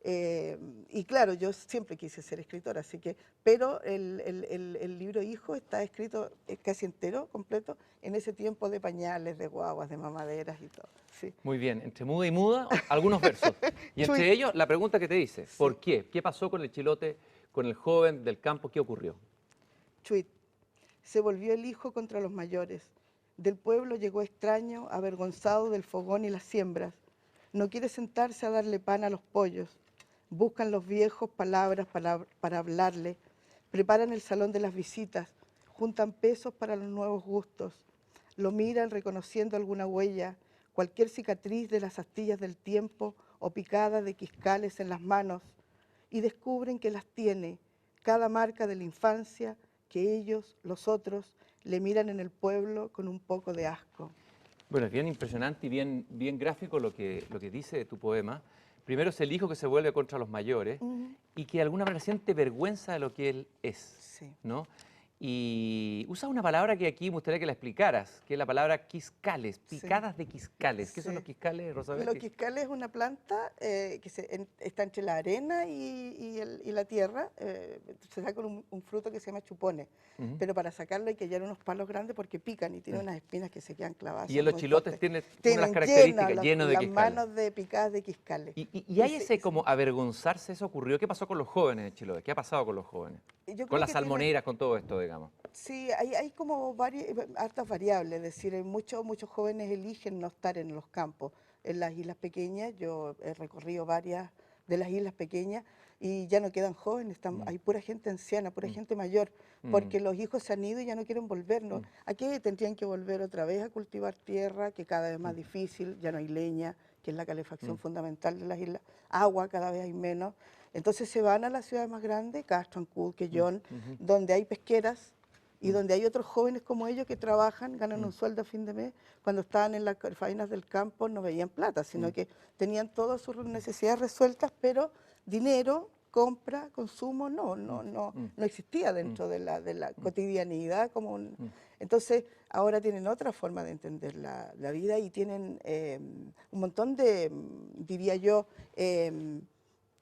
Y claro, yo siempre quise ser escritora, así que, pero el libro Hijo está escrito casi entero, completo, en ese tiempo de pañales, de guaguas, de mamaderas y todo. Sí. Muy bien, entre muda y muda, algunos versos. Y entre ellos, la pregunta que te dice, ¿por qué? ¿Qué pasó con el chilote, con el joven del campo? ¿Qué ocurrió? Chuit, se volvió el hijo contra los mayores. Del pueblo llegó extraño, avergonzado del fogón y las siembras. No quiere sentarse a darle pan a los pollos. Buscan los viejos palabras para hablarle. Preparan el salón de las visitas. Juntan pesos para los nuevos gustos. Lo miran reconociendo alguna huella, cualquier cicatriz de las astillas del tiempo o picada de quiscales en las manos, y descubren que las tiene, cada marca de la infancia, que ellos, los otros, le miran en el pueblo con un poco de asco. Bueno, es bien impresionante y bien gráfico lo que dice tu poema. Primero es el hijo que se vuelve contra los mayores y que de alguna manera siente vergüenza de lo que él es, ¿no? Y usa una palabra que aquí me gustaría que la explicaras, que es la palabra quiscales, picadas de quiscales. ¿Qué son los quiscales, Rosabel? Los quiscales es una planta que está entre la arena y la tierra. Se saca un fruto que se llama chupones, pero para sacarlo hay que llevar unos palos grandes porque pican y tiene unas espinas que se quedan clavadas. Y en los chilotes tiene una de las características, lleno de quiscales. Las manos de picadas de quiscales. ¿Y hay ese como avergonzarse? ¿Eso ocurrió? ¿Qué pasó con los jóvenes de Chiloé? ¿Qué ha pasado con los jóvenes? Con las salmoneras, con todo esto, digamos. Sí, hay como hartas variables, es decir, muchos jóvenes eligen no estar en los campos. En las islas pequeñas, yo he recorrido varias de las islas pequeñas y ya no quedan jóvenes, hay pura gente anciana, pura gente mayor, porque los hijos se han ido y ya no quieren volver, ¿no? Aquí tendrían que volver otra vez a cultivar tierra, que cada vez es más difícil, ya no hay leña, que es la calefacción fundamental de las islas, agua cada vez hay menos. Entonces se van a las ciudades más grandes, Castro, Ancud, Quellón, donde hay pesqueras, y donde hay otros jóvenes como ellos que trabajan, ganan un sueldo a fin de mes. Cuando estaban en las faenas del campo no veían plata, sino que tenían todas sus necesidades resueltas, pero dinero, compra, consumo, no existía dentro de la cotidianidad común. Entonces, ahora tienen otra forma de entender la vida y tienen un montón de, diría yo,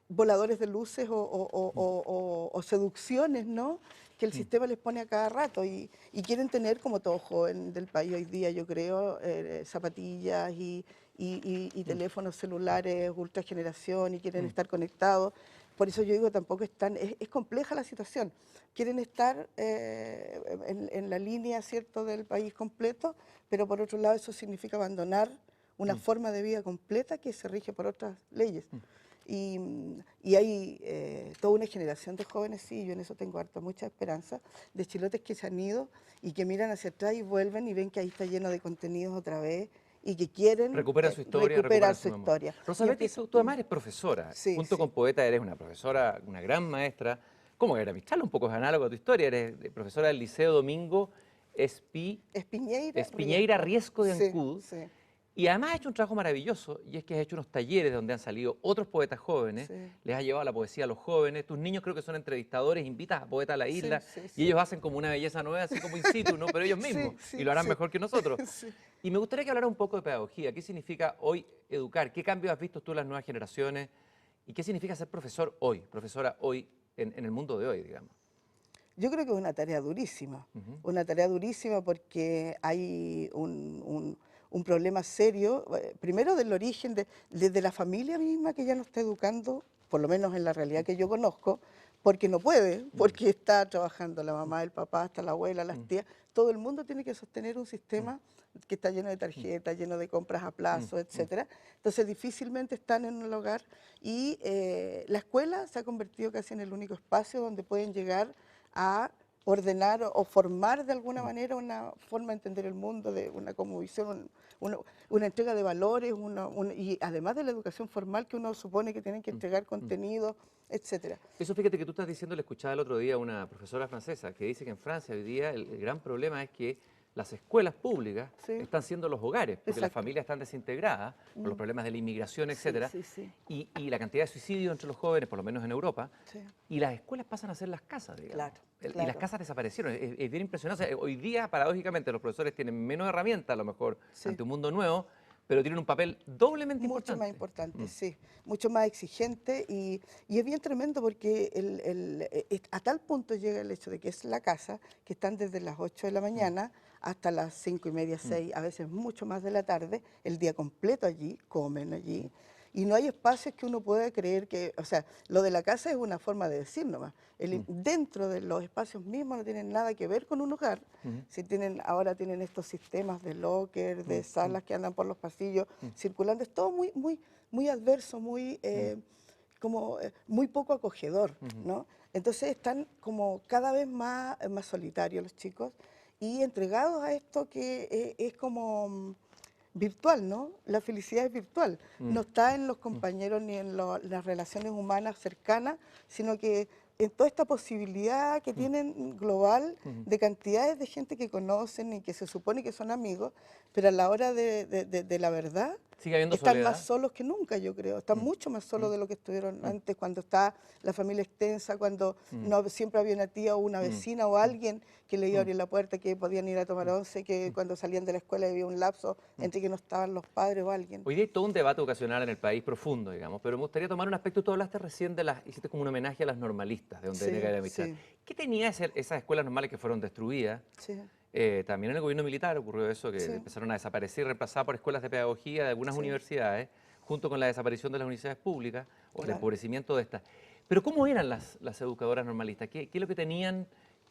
voladores de luces o seducciones, ¿no?, que el sistema les pone a cada rato y quieren tener, como todo joven del país hoy día, yo creo, zapatillas y teléfonos celulares, ultra generación, y quieren estar conectados. Por eso yo digo, tampoco es compleja la situación. Quieren estar en la línea, ¿cierto?, del país completo, pero por otro lado eso significa abandonar una forma de vida completa que se rige por otras leyes. Y hay toda una generación de jóvenes, sí, yo en eso tengo mucha esperanza, de chilotes que se han ido y que miran hacia atrás y vuelven y ven que ahí está lleno de contenidos otra vez y que quieren recuperar su historia, recuperar su historia. Rosabel, tú además eres profesora, junto con poeta eres una profesora, una gran maestra. ¿Cómo era Mistral? Un poco es análogo a tu historia, eres profesora del Liceo Domingo Espiñeira Riesco de Ancud. Sí. Y además has hecho un trabajo maravilloso, y es que has hecho unos talleres donde han salido otros poetas jóvenes, les has llevado la poesía a los jóvenes, tus niños creo que son entrevistadores, invitas a poetas a la isla, y ellos hacen como una belleza nueva, así como in situ, ¿no? Pero ellos mismos, y lo harán mejor que nosotros. Y me gustaría que hablara un poco de pedagogía, ¿qué significa hoy educar? ¿Qué cambios has visto tú en las nuevas generaciones? ¿Y qué significa ser profesora hoy, en el mundo de hoy, digamos? Yo creo que es una tarea durísima, porque hay un problema serio, primero del origen, desde la familia misma que ya no está educando, por lo menos en la realidad que yo conozco, porque no puede, porque está trabajando la mamá, el papá, hasta la abuela, las tías. Todo el mundo tiene que sostener un sistema que está lleno de tarjetas, lleno de compras a plazo, etcétera. Entonces difícilmente están en un hogar y la escuela se ha convertido casi en el único espacio donde pueden llegar a ordenar o formar de alguna manera una forma de entender el mundo, de una cosmovisión, una entrega de valores, y además de la educación formal que uno supone que tienen que entregar contenido, etcétera. Eso fíjate que tú estás diciendo, le escuchaba el otro día a una profesora francesa que dice que en Francia hoy día el gran problema es que las escuelas públicas Sí. están siendo los hogares, porque las Exacto. familias están desintegradas por los problemas de la inmigración, etcétera, Sí, sí, sí. y la cantidad de suicidios entre los jóvenes, por lo menos en Europa, Sí. y las escuelas pasan a ser las casas, digamos. Claro, Y las claro. casas desaparecieron, es bien impresionante. O sea, hoy día, paradójicamente, los profesores tienen menos herramientas, a lo mejor, Sí. ante un mundo nuevo, pero tienen un papel doblemente Mucho importante. más importante, sí, mucho más exigente y es bien tremendo porque a tal punto llega el hecho de que es la casa, que están desde las 8 de la mañana hasta las 5:30, 6, a veces mucho más de la tarde, el día completo allí, comen allí. Y no hay espacios que uno pueda creer que, o sea, lo de la casa es una forma de decir nomás. Dentro de los espacios mismos no tienen nada que ver con un hogar. Si ahora tienen estos sistemas de locker, de salas que andan por los pasillos circulando, es todo muy, muy, muy adverso, muy, muy poco acogedor, ¿no? Entonces están como cada vez más solitarios los chicos y entregados a esto que es como virtual, ¿no? La felicidad es virtual. No está en los compañeros ni en las relaciones humanas cercanas, sino que en toda esta posibilidad que tienen global de cantidades de gente que conocen y que se supone que son amigos, pero a la hora de la verdad Sigue habiendo están soledad. más solos que nunca, yo creo. Están mucho más solos de lo que estuvieron antes, cuando está la familia extensa, cuando no siempre había una tía o una vecina o alguien que le iba a abrir la puerta, que podían ir a tomar once, que cuando salían de la escuela había un lapso entre que no estaban los padres o alguien. Hoy día hay todo un debate vocacional en el país profundo, digamos, pero me gustaría tomar un aspecto. Tú hablaste recién hiciste como un homenaje a las normalistas, de donde Sí, viene Gabriela Mistral. sí. ¿Qué tenía esas escuelas normales que fueron destruidas? Sí. También en el gobierno militar ocurrió eso, que Sí. empezaron a desaparecer y reemplazadas por escuelas de pedagogía de algunas Sí. universidades, junto con la desaparición de las universidades públicas o el Claro. empobrecimiento de estas. Pero ¿cómo eran las educadoras normalistas? ¿Qué es lo que tenían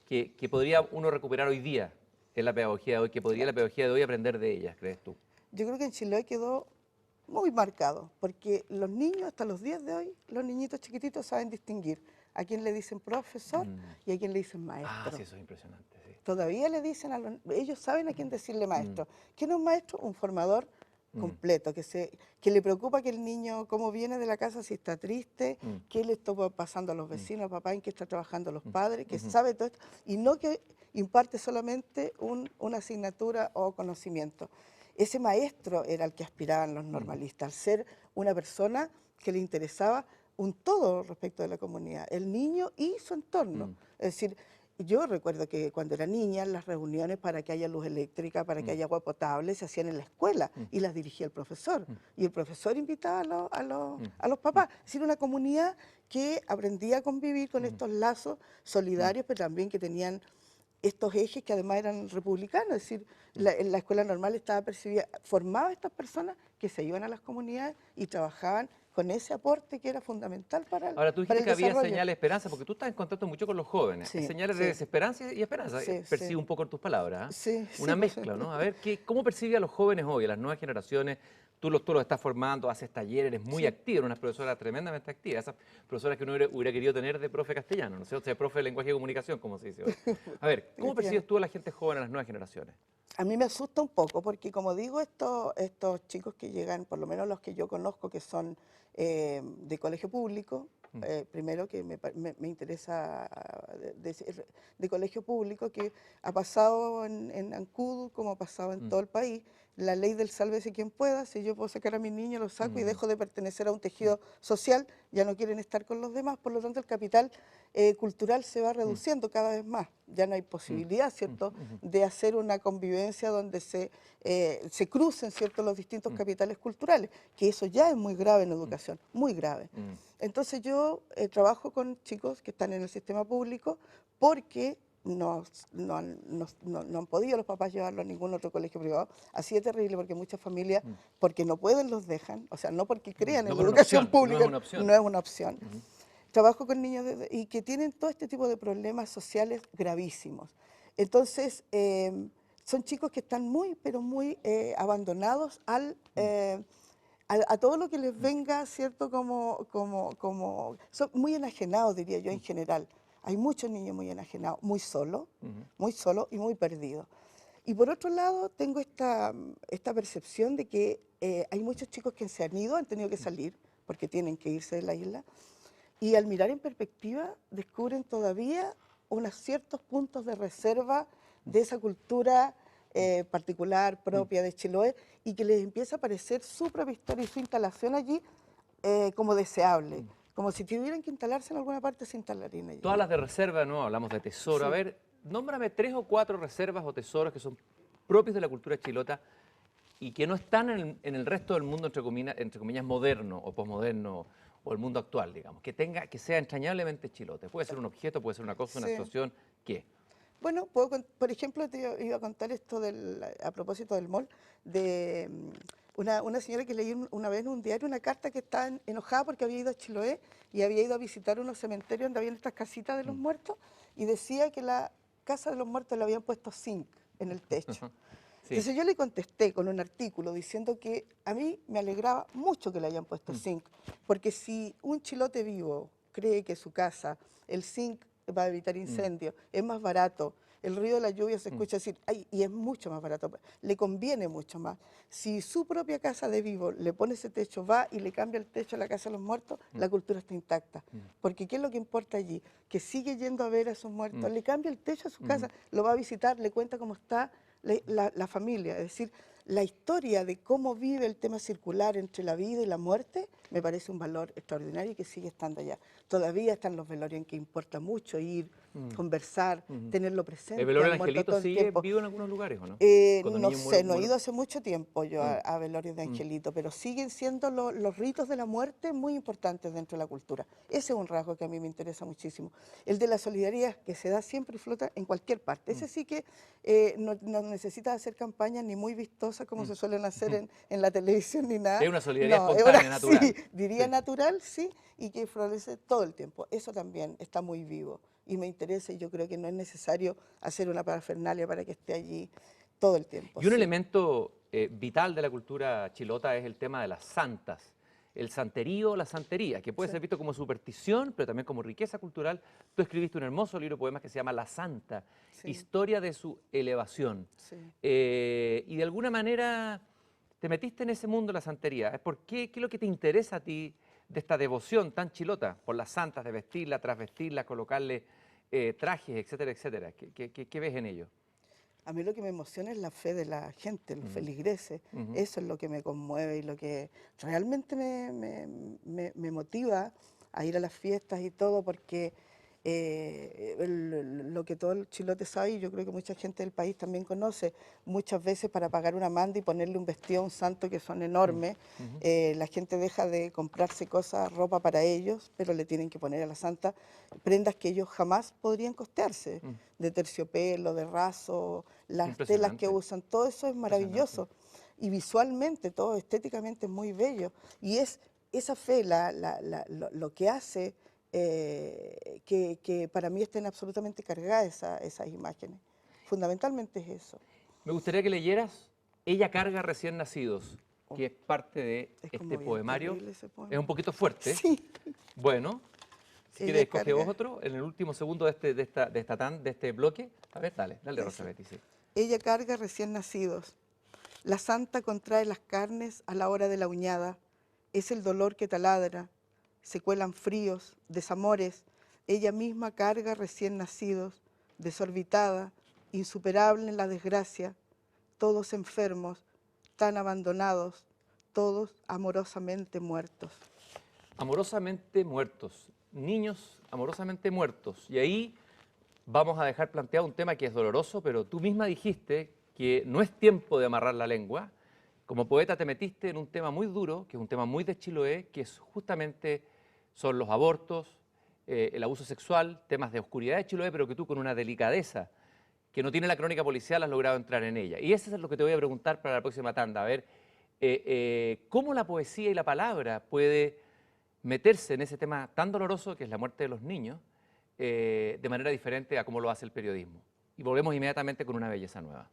que podría uno recuperar hoy día en la pedagogía de hoy, que podría la pedagogía de hoy aprender de ellas, crees tú? Yo creo que en Chiloé quedó muy marcado, porque los niños, hasta los días de hoy, los niñitos chiquititos saben distinguir a quién le dicen profesor y a quién le dicen maestro. Ah, sí, eso es impresionante. Sí. Todavía le dicen ellos saben a quién decirle maestro. ¿Quién es un maestro? Un formador completo, que le preocupa que el niño, cómo viene de la casa, si está triste, qué le está pasando a los vecinos, al papá, en qué está trabajando los padres, que sabe todo esto, y no que imparte solamente una asignatura o conocimiento. Ese maestro era al que aspiraban los normalistas, al ser una persona que le interesaba un todo respecto de la comunidad, el niño y su entorno. Es decir, yo recuerdo que cuando era niña, las reuniones para que haya luz eléctrica, para que haya agua potable, se hacían en la escuela y las dirigía el profesor. Y el profesor invitaba a los papás. Es decir, una comunidad que aprendía a convivir con estos lazos solidarios, pero también que tenían estos ejes que además eran republicanos. Es decir, la escuela normal estaba percibida, formaba a estas personas que se iban a las comunidades y trabajaban con ese aporte que era fundamental para el Ahora, tú dijiste para el que había desarrollo. señales de esperanza, porque tú estás en contacto mucho con los jóvenes. Sí, Señales sí. de desesperanza y esperanza. Sí, Percibo sí. un poco en tus palabras. ¿Ah? Sí, sí, Una pues, mezcla, ¿no? A ver, ¿cómo percibe a los jóvenes hoy, a las nuevas generaciones? Tú los estás formando, haces talleres, eres muy activa, eres una profesora tremendamente activa. Esas profesoras que uno hubiera querido tener de profe castellano, ¿no sé? O sea, profe de lenguaje y comunicación, como se dice hoy. A ver, ¿cómo percibes tú a la gente joven, a las nuevas generaciones? A mí me asusta un poco porque, como digo, estos chicos que llegan, por lo menos los que yo conozco, que son de colegio público, primero que me interesa decir, de colegio público, que ha pasado en Ancud, como ha pasado en todo el país, la ley del sálvese quien pueda. Si yo puedo sacar a mi niño, lo saco y dejo de pertenecer a un tejido social, ya no quieren estar con los demás, por lo tanto el capital cultural se va reduciendo cada vez más. Ya no hay posibilidad, ¿cierto?, de hacer una convivencia donde se crucen, ¿cierto?, los distintos capitales culturales, que eso ya es muy grave en educación, muy grave. Entonces yo trabajo con chicos que están en el sistema público porque no han podido los papás llevarlo a ningún otro colegio privado. Así de terrible, porque muchas familias, porque no pueden, los dejan, o sea, no porque crean No en por la una educación opción, no es pública, una opción. no es una opción. trabajo con niños y que tienen todo este tipo de problemas sociales gravísimos. Entonces, son chicos que están muy, pero muy abandonados a todo lo que les venga, ¿cierto? Son muy enajenados, diría yo, en general. Hay muchos niños muy enajenados, muy solos y muy perdidos. Y por otro lado, tengo esta percepción de que hay muchos chicos que se han ido, han tenido que salir, porque tienen que irse de la isla, y al mirar en perspectiva descubren todavía unos ciertos puntos de reserva de esa cultura particular, propia de Chiloé, y que les empieza a parecer su propia historia y su instalación allí como deseable. Como si tuvieran que instalarse en alguna parte, se instalarían allí. Todas las de reserva, no, hablamos de tesoro. Sí. A ver, nómbrame 3 o 4 reservas o tesoros que son propios de la cultura chilota y que no están en el resto del mundo, entre comillas, moderno o posmoderno, o el mundo actual, digamos, que sea entrañablemente chilote. Puede ser un objeto, puede ser una cosa, una Sí. situación, ¿qué? Bueno, por ejemplo, te iba a contar esto a propósito del mall, de una señora que leí una vez en un diario una carta que estaba enojada porque había ido a Chiloé y había ido a visitar unos cementerios donde habían estas casitas de los muertos y decía que la casa de los muertos le habían puesto zinc en el techo. Sí. Entonces yo le contesté con un artículo diciendo que a mí me alegraba mucho que le hayan puesto zinc, porque si un chilote vivo cree que su casa, el zinc va a evitar incendios, es más barato, el ruido de la lluvia se escucha decir, ay, y es mucho más barato, le conviene mucho más. Si su propia casa de vivo le pone ese techo, va y le cambia el techo a la casa de los muertos, la cultura está intacta. Porque ¿qué es lo que importa allí? Que sigue yendo a ver a sus muertos, le cambia el techo a su casa, lo va a visitar, le cuenta cómo está la familia. Es decir, la historia de cómo vive el tema circular entre la vida y la muerte me parece un valor extraordinario y que sigue estando allá. Todavía están los velorios en que importa mucho ir, conversar, tenerlo presente. ¿El velorio al de muerto todo Angelito el sigue tiempo. vivo en algunos lugares o no? Cuando No niños sé, no he mueren- ido hace mucho tiempo yo a velorios de Angelito, pero siguen siendo los ritos de la muerte muy importantes dentro de la cultura. Ese es un rasgo que a mí me interesa muchísimo. El de la solidaridad, que se da siempre y flota en cualquier parte. Ese sí que no necesita hacer campañas ni muy vistosas como se suelen hacer en la televisión ni nada. Es una solidaridad No, es espontánea, una- natural. Sí, diría Sí. natural, sí, y que florece todo el tiempo. Eso también está muy vivo y me interesa y yo creo que no es necesario hacer una parafernalia para que esté allí todo el tiempo. Y un sí. elemento vital de la cultura chilota es el tema de las santas. El santerío, la santería, que puede Sí. ser visto como superstición, pero también como riqueza cultural. Tú escribiste un hermoso libro de poemas que se llama La Santa, Sí. historia de su elevación. Sí. Y de alguna manera te metiste en ese mundo de la santería. ¿Qué es lo que te interesa a ti de esta devoción tan chilota por las santas, de vestirla, trasvestirla, colocarle trajes, etcétera, etcétera? ¿Qué ves en ello? A mí lo que me emociona es la fe de la gente, los feligreses. Eso es lo que me conmueve y lo que realmente me motiva a ir a las fiestas y todo, porque lo que todo el chilote sabe, y yo creo que mucha gente del país también conoce, muchas veces para pagar una manda y ponerle un vestido a un santo que son enormes, la gente deja de comprarse cosas, ropa para ellos, pero le tienen que poner a la santa prendas que ellos jamás podrían costearse, de terciopelo, de raso, las telas que Impresionante. usan, todo eso es maravilloso. Y visualmente, todo estéticamente es muy bello. Y es esa fe lo que hace que para mí estén absolutamente cargadas esas imágenes. Fundamentalmente es eso. Me gustaría que leyeras Ella carga recién nacidos, que es parte de Es como este bien poemario. terrible ese poema. Es un poquito fuerte. Sí. Bueno, si Ella quieres, escoge vos carga. otro en el último segundo de este bloque. A ver, dale, Eso. Rosa Betty, sí. Ella carga recién nacidos. La santa contrae las carnes a la hora de la uñada. Es el dolor que taladra. Se cuelan fríos, desamores. Ella misma carga recién nacidos, desorbitada, insuperable en la desgracia. Todos enfermos, tan abandonados, todos amorosamente muertos. Amorosamente muertos. Niños amorosamente muertos. Y ahí vamos a dejar planteado un tema que es doloroso, pero tú misma dijiste que no es tiempo de amarrar la lengua. Como poeta te metiste en un tema muy duro, que es un tema muy de Chiloé, que es justamente son los abortos, el abuso sexual, temas de oscuridad de Chiloé, pero que tú con una delicadeza que no tiene la crónica policial has logrado entrar en ella. Y eso es lo que te voy a preguntar para la próxima tanda. A ver, ¿cómo la poesía y la palabra puede meterse en ese tema tan doloroso que es la muerte de los niños de manera diferente a como lo hace el periodismo. Y volvemos inmediatamente con una belleza nueva.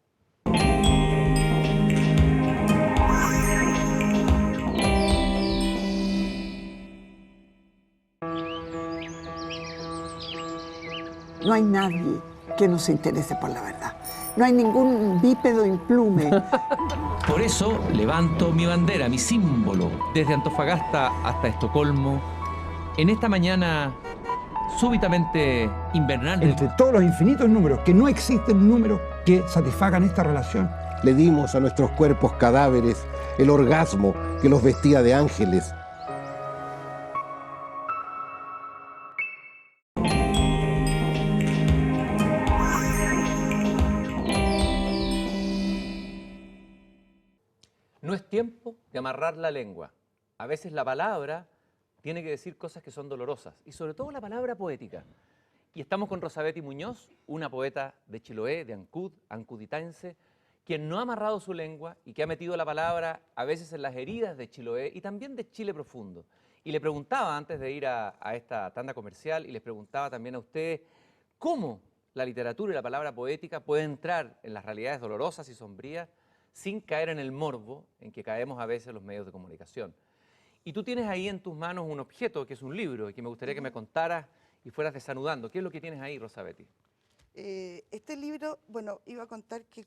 No hay nadie que no se interese por la verdad. No hay ningún bípedo implume. Por eso levanto mi bandera, mi símbolo, desde Antofagasta hasta Estocolmo, en esta mañana súbitamente invernal. Entre todos los infinitos números, que no existen números que satisfagan esta relación. Le dimos a nuestros cuerpos cadáveres el orgasmo que los vestía de ángeles. No es tiempo de amarrar la lengua. A veces la palabra tiene que decir cosas que son dolorosas, y sobre todo la palabra poética. Y estamos con Rosabety Muñoz, una poeta de Chiloé, de Ancud, ancuditense, quien no ha amarrado su lengua y que ha metido la palabra a veces en las heridas de Chiloé y también de Chile profundo. Y le preguntaba antes de ir a esta tanda comercial, y les preguntaba también a ustedes, ¿cómo la literatura y la palabra poética puede entrar en las realidades dolorosas y sombrías sin caer en el morbo en que caemos a veces los medios de comunicación? Y tú tienes ahí en tus manos un objeto que es un libro y que me gustaría que me contaras y fueras desanudando. ¿Qué es lo que tienes ahí, Rosabety? Este libro, bueno, iba a contar que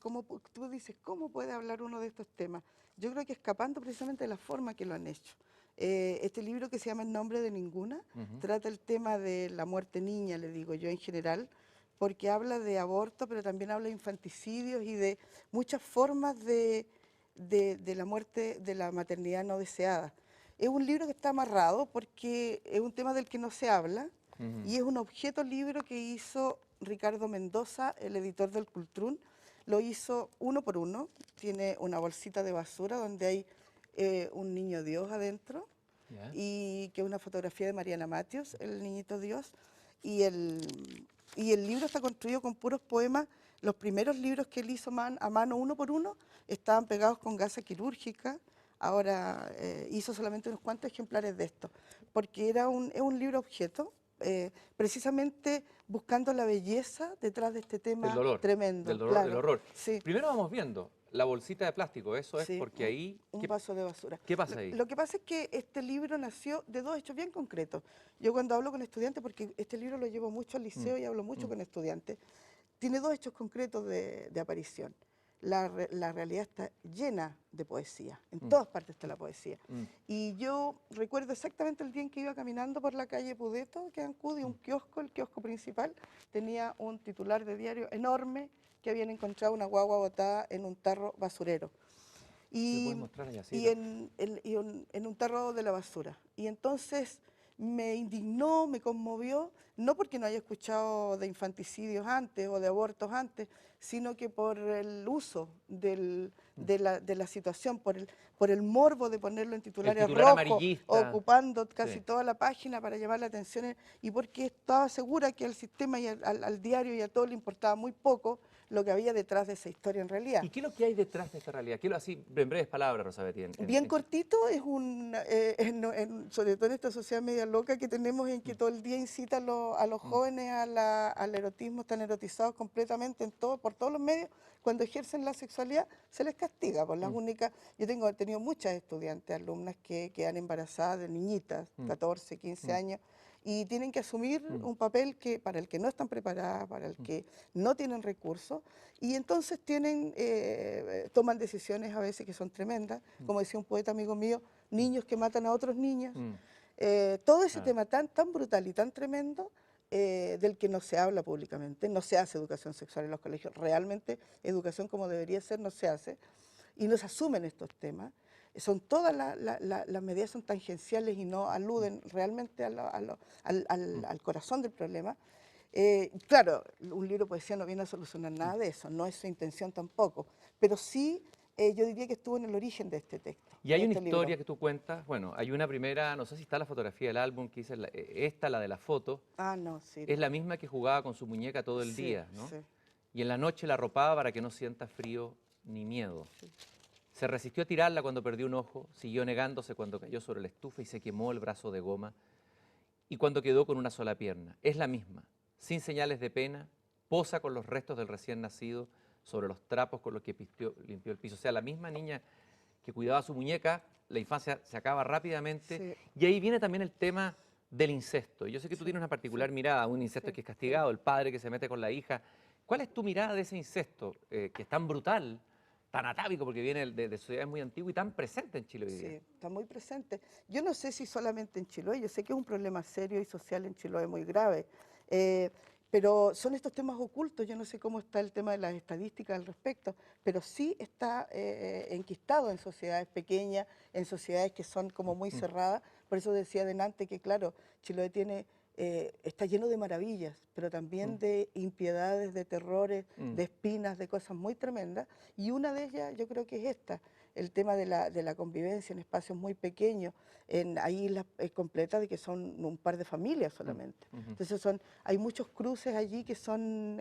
tú dices, ¿cómo puede hablar uno de estos temas? Yo creo que escapando precisamente de la forma que lo han hecho. Este libro, que se llama En nombre de ninguna, trata el tema de la muerte niña, le digo yo en general, porque habla de aborto, pero también habla de infanticidios y de muchas formas de la muerte, de la maternidad no deseada. Es un libro que está amarrado porque es un tema del que no se habla, y es un objeto libro que hizo Ricardo Mendoza, el editor del Cultrún. Lo hizo uno por uno. Tiene una bolsita de basura donde hay un niño Dios adentro, y que es una fotografía de Mariana Matios, el niñito Dios, y el libro está construido con puros poemas. Los primeros libros que él hizo a mano uno por uno estaban pegados con gasa quirúrgica. Ahora hizo solamente unos cuantos ejemplares de esto, porque es un libro objeto, precisamente buscando la belleza detrás de este tema Del dolor, tremendo. del dolor, Claro, del horror. sí. Primero vamos viendo la bolsita de plástico, eso es Sí, porque ahí... un vaso de basura. ¿Qué pasa ahí? Lo que pasa es que este libro nació de dos hechos bien concretos. Yo cuando hablo con estudiantes, porque este libro lo llevo mucho al liceo y hablo mucho con estudiantes, tiene dos hechos concretos de aparición. La realidad está llena de poesía, en todas partes está la poesía. Y yo recuerdo exactamente el día en que iba caminando por la calle Pudeto, que es Ancud, y un kiosco, el kiosco principal, tenía un titular de diario enorme que habían encontrado una guagua botada en un tarro basurero. Y en un tarro de la basura. Y entonces me indignó, me conmovió, no porque no haya escuchado de infanticidios antes o de abortos antes, sino que por el uso de la situación, por el morbo de ponerlo en titulares rojos, ocupando casi toda la página para llamar la atención, y porque estaba segura que al sistema y al diario y a todo le importaba muy poco lo que había detrás de esa historia en realidad. ¿Y qué es lo que hay detrás de esta realidad? Así, en breves palabras, Rosabety. Bien cortito, es sobre todo en esta sociedad media loca que tenemos, en que todo el día incita a los jóvenes al erotismo, están erotizados completamente por todos los medios. Cuando ejercen la sexualidad se les castiga por las únicas. Yo he tenido muchas estudiantes, alumnas que quedan embarazadas de niñitas, 14, 15 años, y tienen que asumir un papel para el que no están preparadas, para el que no tienen recursos, y entonces toman decisiones a veces que son tremendas, como decía un poeta amigo mío, niños que matan a otros niños. Todo ese tema tan brutal y tan tremendo, del que no se habla públicamente, no se hace educación sexual en los colegios, realmente educación como debería ser no se hace, y no se asumen estos temas. Todas las medidas son tangenciales y no aluden realmente al corazón del problema. Claro, un libro de poesía no viene a solucionar nada de eso, no es su intención tampoco, pero sí yo diría que estuvo en el origen de este texto. Y hay una historia que tú cuentas, bueno, hay una primera, no sé si está la fotografía del álbum, que dice, la de la foto, no, sí, es la misma que jugaba con su muñeca todo el día, ¿no? Sí. Y en la noche la arropaba para que no sienta frío ni miedo. Sí. Se resistió a tirarla cuando perdió un ojo, siguió negándose cuando cayó sobre la estufa y se quemó el brazo de goma, y cuando quedó con una sola pierna. Es la misma, sin señales de pena, posa con los restos del recién nacido sobre los trapos con los que limpió el piso. O sea, la misma niña que cuidaba a su muñeca, la infancia se acaba rápidamente. Sí. Y ahí viene también el tema del incesto. Yo sé que tú tienes una particular mirada, un incesto que es castigado, el padre que se mete con la hija. ¿Cuál es tu mirada de ese incesto, que es tan brutal, tan atávico, porque viene de sociedades muy antiguas y tan presente en Chile hoy día? Sí, está muy presente. Yo no sé si solamente en Chiloé, yo sé que es un problema serio y social en Chiloé muy grave, pero son estos temas ocultos. Yo no sé cómo está el tema de las estadísticas al respecto, pero sí está enquistado en sociedades pequeñas, en sociedades que son como muy cerradas. Por eso decía delante que, claro, Chiloé está lleno de maravillas, pero también de impiedades, de terrores, de espinas, de cosas muy tremendas. Y una de ellas yo creo que es esta, el tema de la convivencia en espacios muy pequeños, hay islas completas de que son un par de familias solamente. Entonces hay muchos cruces allí que son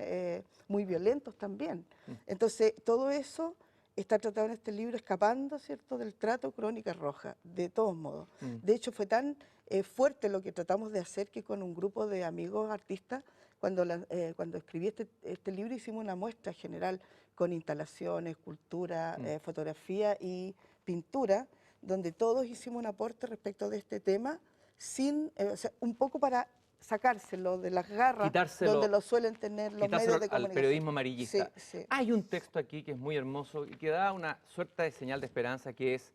muy violentos también. Entonces todo eso está tratado en este libro, escapando, ¿cierto?, del trato Crónica Roja, de todos modos. De hecho, fue tan fuerte lo que tratamos de hacer que con un grupo de amigos artistas, cuando escribí este libro, hicimos una muestra general con instalaciones, escultura, fotografía y pintura, donde todos hicimos un aporte respecto de este tema, o sea, un poco para sacárselo de las garras donde lo suelen tener los medios de comunicación. Al periodismo amarillista. Sí, sí. Hay un texto aquí que es muy hermoso y que da una suerte de señal de esperanza, que es: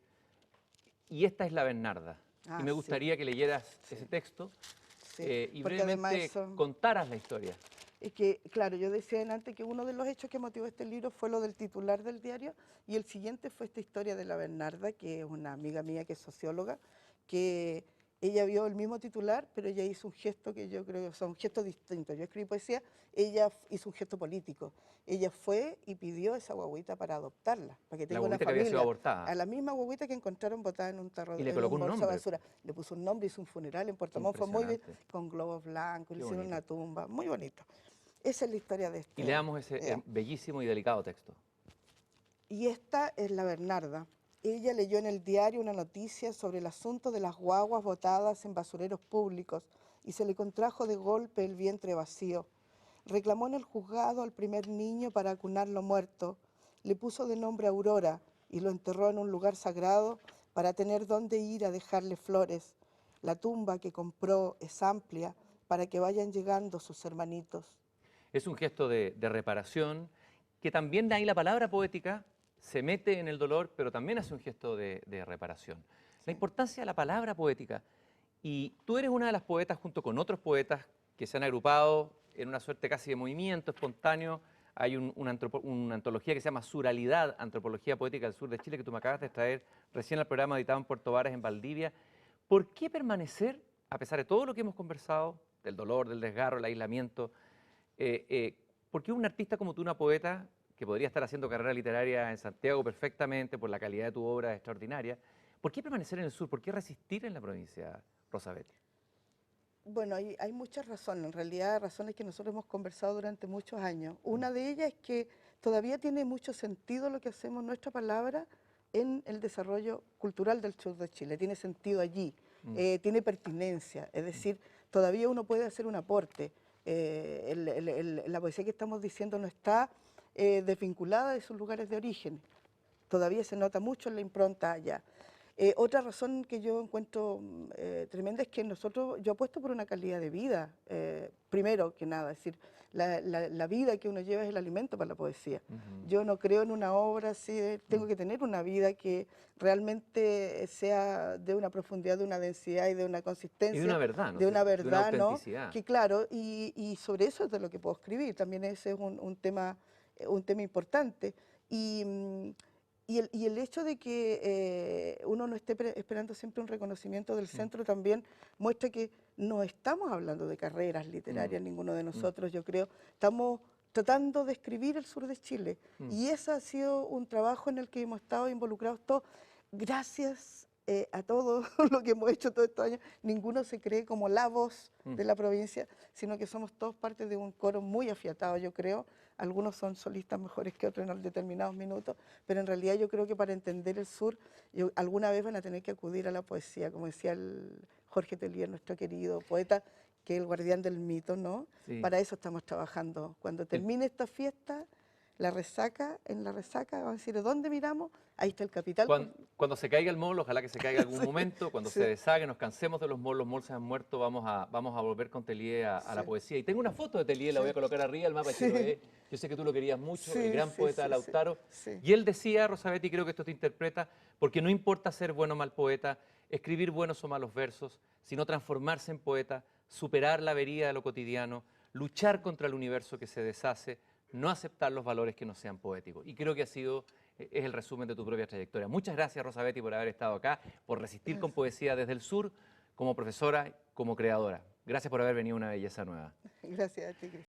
y esta es la Bernarda. Y me gustaría que leyeras ese texto y brevemente contaras la historia. Es que, claro, yo decía antes que uno de los hechos que motivó este libro fue lo del titular del diario, y el siguiente fue esta historia de la Bernarda, que es una amiga mía que es socióloga, que ella vio el mismo titular, pero ella hizo un gesto que yo creo que son gestos distintos. Yo escribí poesía, ella hizo un gesto político. Ella fue y pidió a esa guagüita para adoptarla, para que tenga una familia. Que había sido abortada. A la misma guagüita que encontraron botada en un tarro de basura. Le puso un nombre, hizo un funeral en Puerto Montt, fue muy bien, con globos blancos, le hicieron una tumba, muy bonito. Esa es la historia de este. Y leamos ese bellísimo y delicado texto. Y esta es la Bernarda. Ella leyó en el diario una noticia sobre el asunto de las guaguas botadas en basureros públicos y se le contrajo de golpe el vientre vacío. Reclamó en el juzgado al primer niño para acunarlo muerto. Le puso de nombre Aurora y lo enterró en un lugar sagrado para tener dónde ir a dejarle flores. La tumba que compró es amplia para que vayan llegando sus hermanitos. Es un gesto de reparación, que también ahí la palabra poética se mete en el dolor, pero también hace un gesto de reparación. La importancia de la palabra poética. Y tú eres una de las poetas, junto con otros poetas que se han agrupado en una suerte casi de movimiento espontáneo. Hay una antología que se llama Suralidad, Antropología Poética del Sur de Chile, que tú me acabas de traer recién al programa, editado en Puerto Varas, en Valdivia. ¿Por qué permanecer, a pesar de todo lo que hemos conversado, del dolor, del desgarro, el aislamiento, por qué un artista como tú, una poeta, que podría estar haciendo carrera literaria en Santiago perfectamente por la calidad de tu obra extraordinaria, ¿por qué permanecer en el sur? ¿Por qué resistir en la provincia, Rosa Betty? Bueno, hay muchas razones, en realidad razones que nosotros hemos conversado durante muchos años. Una de ellas es que todavía tiene mucho sentido lo que hacemos, nuestra palabra, en el desarrollo cultural del sur de Chile. Tiene sentido allí, tiene pertinencia, es decir, todavía uno puede hacer un aporte. La poesía que estamos diciendo no está desvinculada de sus lugares de origen. Todavía se nota mucho en la impronta allá. Otra razón que yo encuentro tremenda es que yo apuesto por una calidad de vida, primero que nada, es decir, la vida que uno lleva es el alimento para la poesía. Yo no creo en una obra así, tengo que tener una vida que realmente sea de una profundidad, de una densidad y de una consistencia. Y de una verdad, ¿no? De una verdad, de una autenticidad. ¿no? Que claro, y sobre eso es de lo que puedo escribir, también ese es un tema importante. Y el hecho de que uno no esté esperando siempre un reconocimiento del centro también muestra que no estamos hablando de carreras literarias, ninguno de nosotros, yo creo. Estamos tratando de escribir el sur de Chile. Y ese ha sido un trabajo en el que hemos estado involucrados todos. Gracias a todo lo que hemos hecho todos estos años, ninguno se cree como la voz de la provincia, sino que somos todos parte de un coro muy afiatado, yo creo, algunos son solistas mejores que otros en determinados minutos, pero en realidad yo creo que para entender el sur, alguna vez van a tener que acudir a la poesía, como decía Jorge Telier, nuestro querido poeta, que es el guardián del mito, ¿no? Sí. Para eso estamos trabajando. Cuando termine esta fiesta, en la resaca, vamos a decir, ¿dónde miramos? Ahí está el capital. Cuando se caiga el mall, ojalá que se caiga algún momento, cuando se deshaga, nos cansemos de los malls se han muerto, vamos a volver con Telier a la poesía. Y tengo una foto de Telier, la voy a colocar arriba, el mapa de Chiloé. Yo sé que tú lo querías mucho, el gran poeta Lautaro. Y él decía, Rosabetti, creo que esto te interpreta, porque no importa ser bueno o mal poeta, escribir buenos o malos versos, sino transformarse en poeta, superar la avería de lo cotidiano, luchar contra el universo que se deshace, no aceptar los valores que no sean poéticos. Y creo que es el resumen de tu propia trayectoria. Muchas gracias, Rosabetti, por haber estado acá, por resistir con poesía desde el sur, como profesora, como creadora. Gracias por haber venido a Una Belleza Nueva. Gracias a ti, Cristian.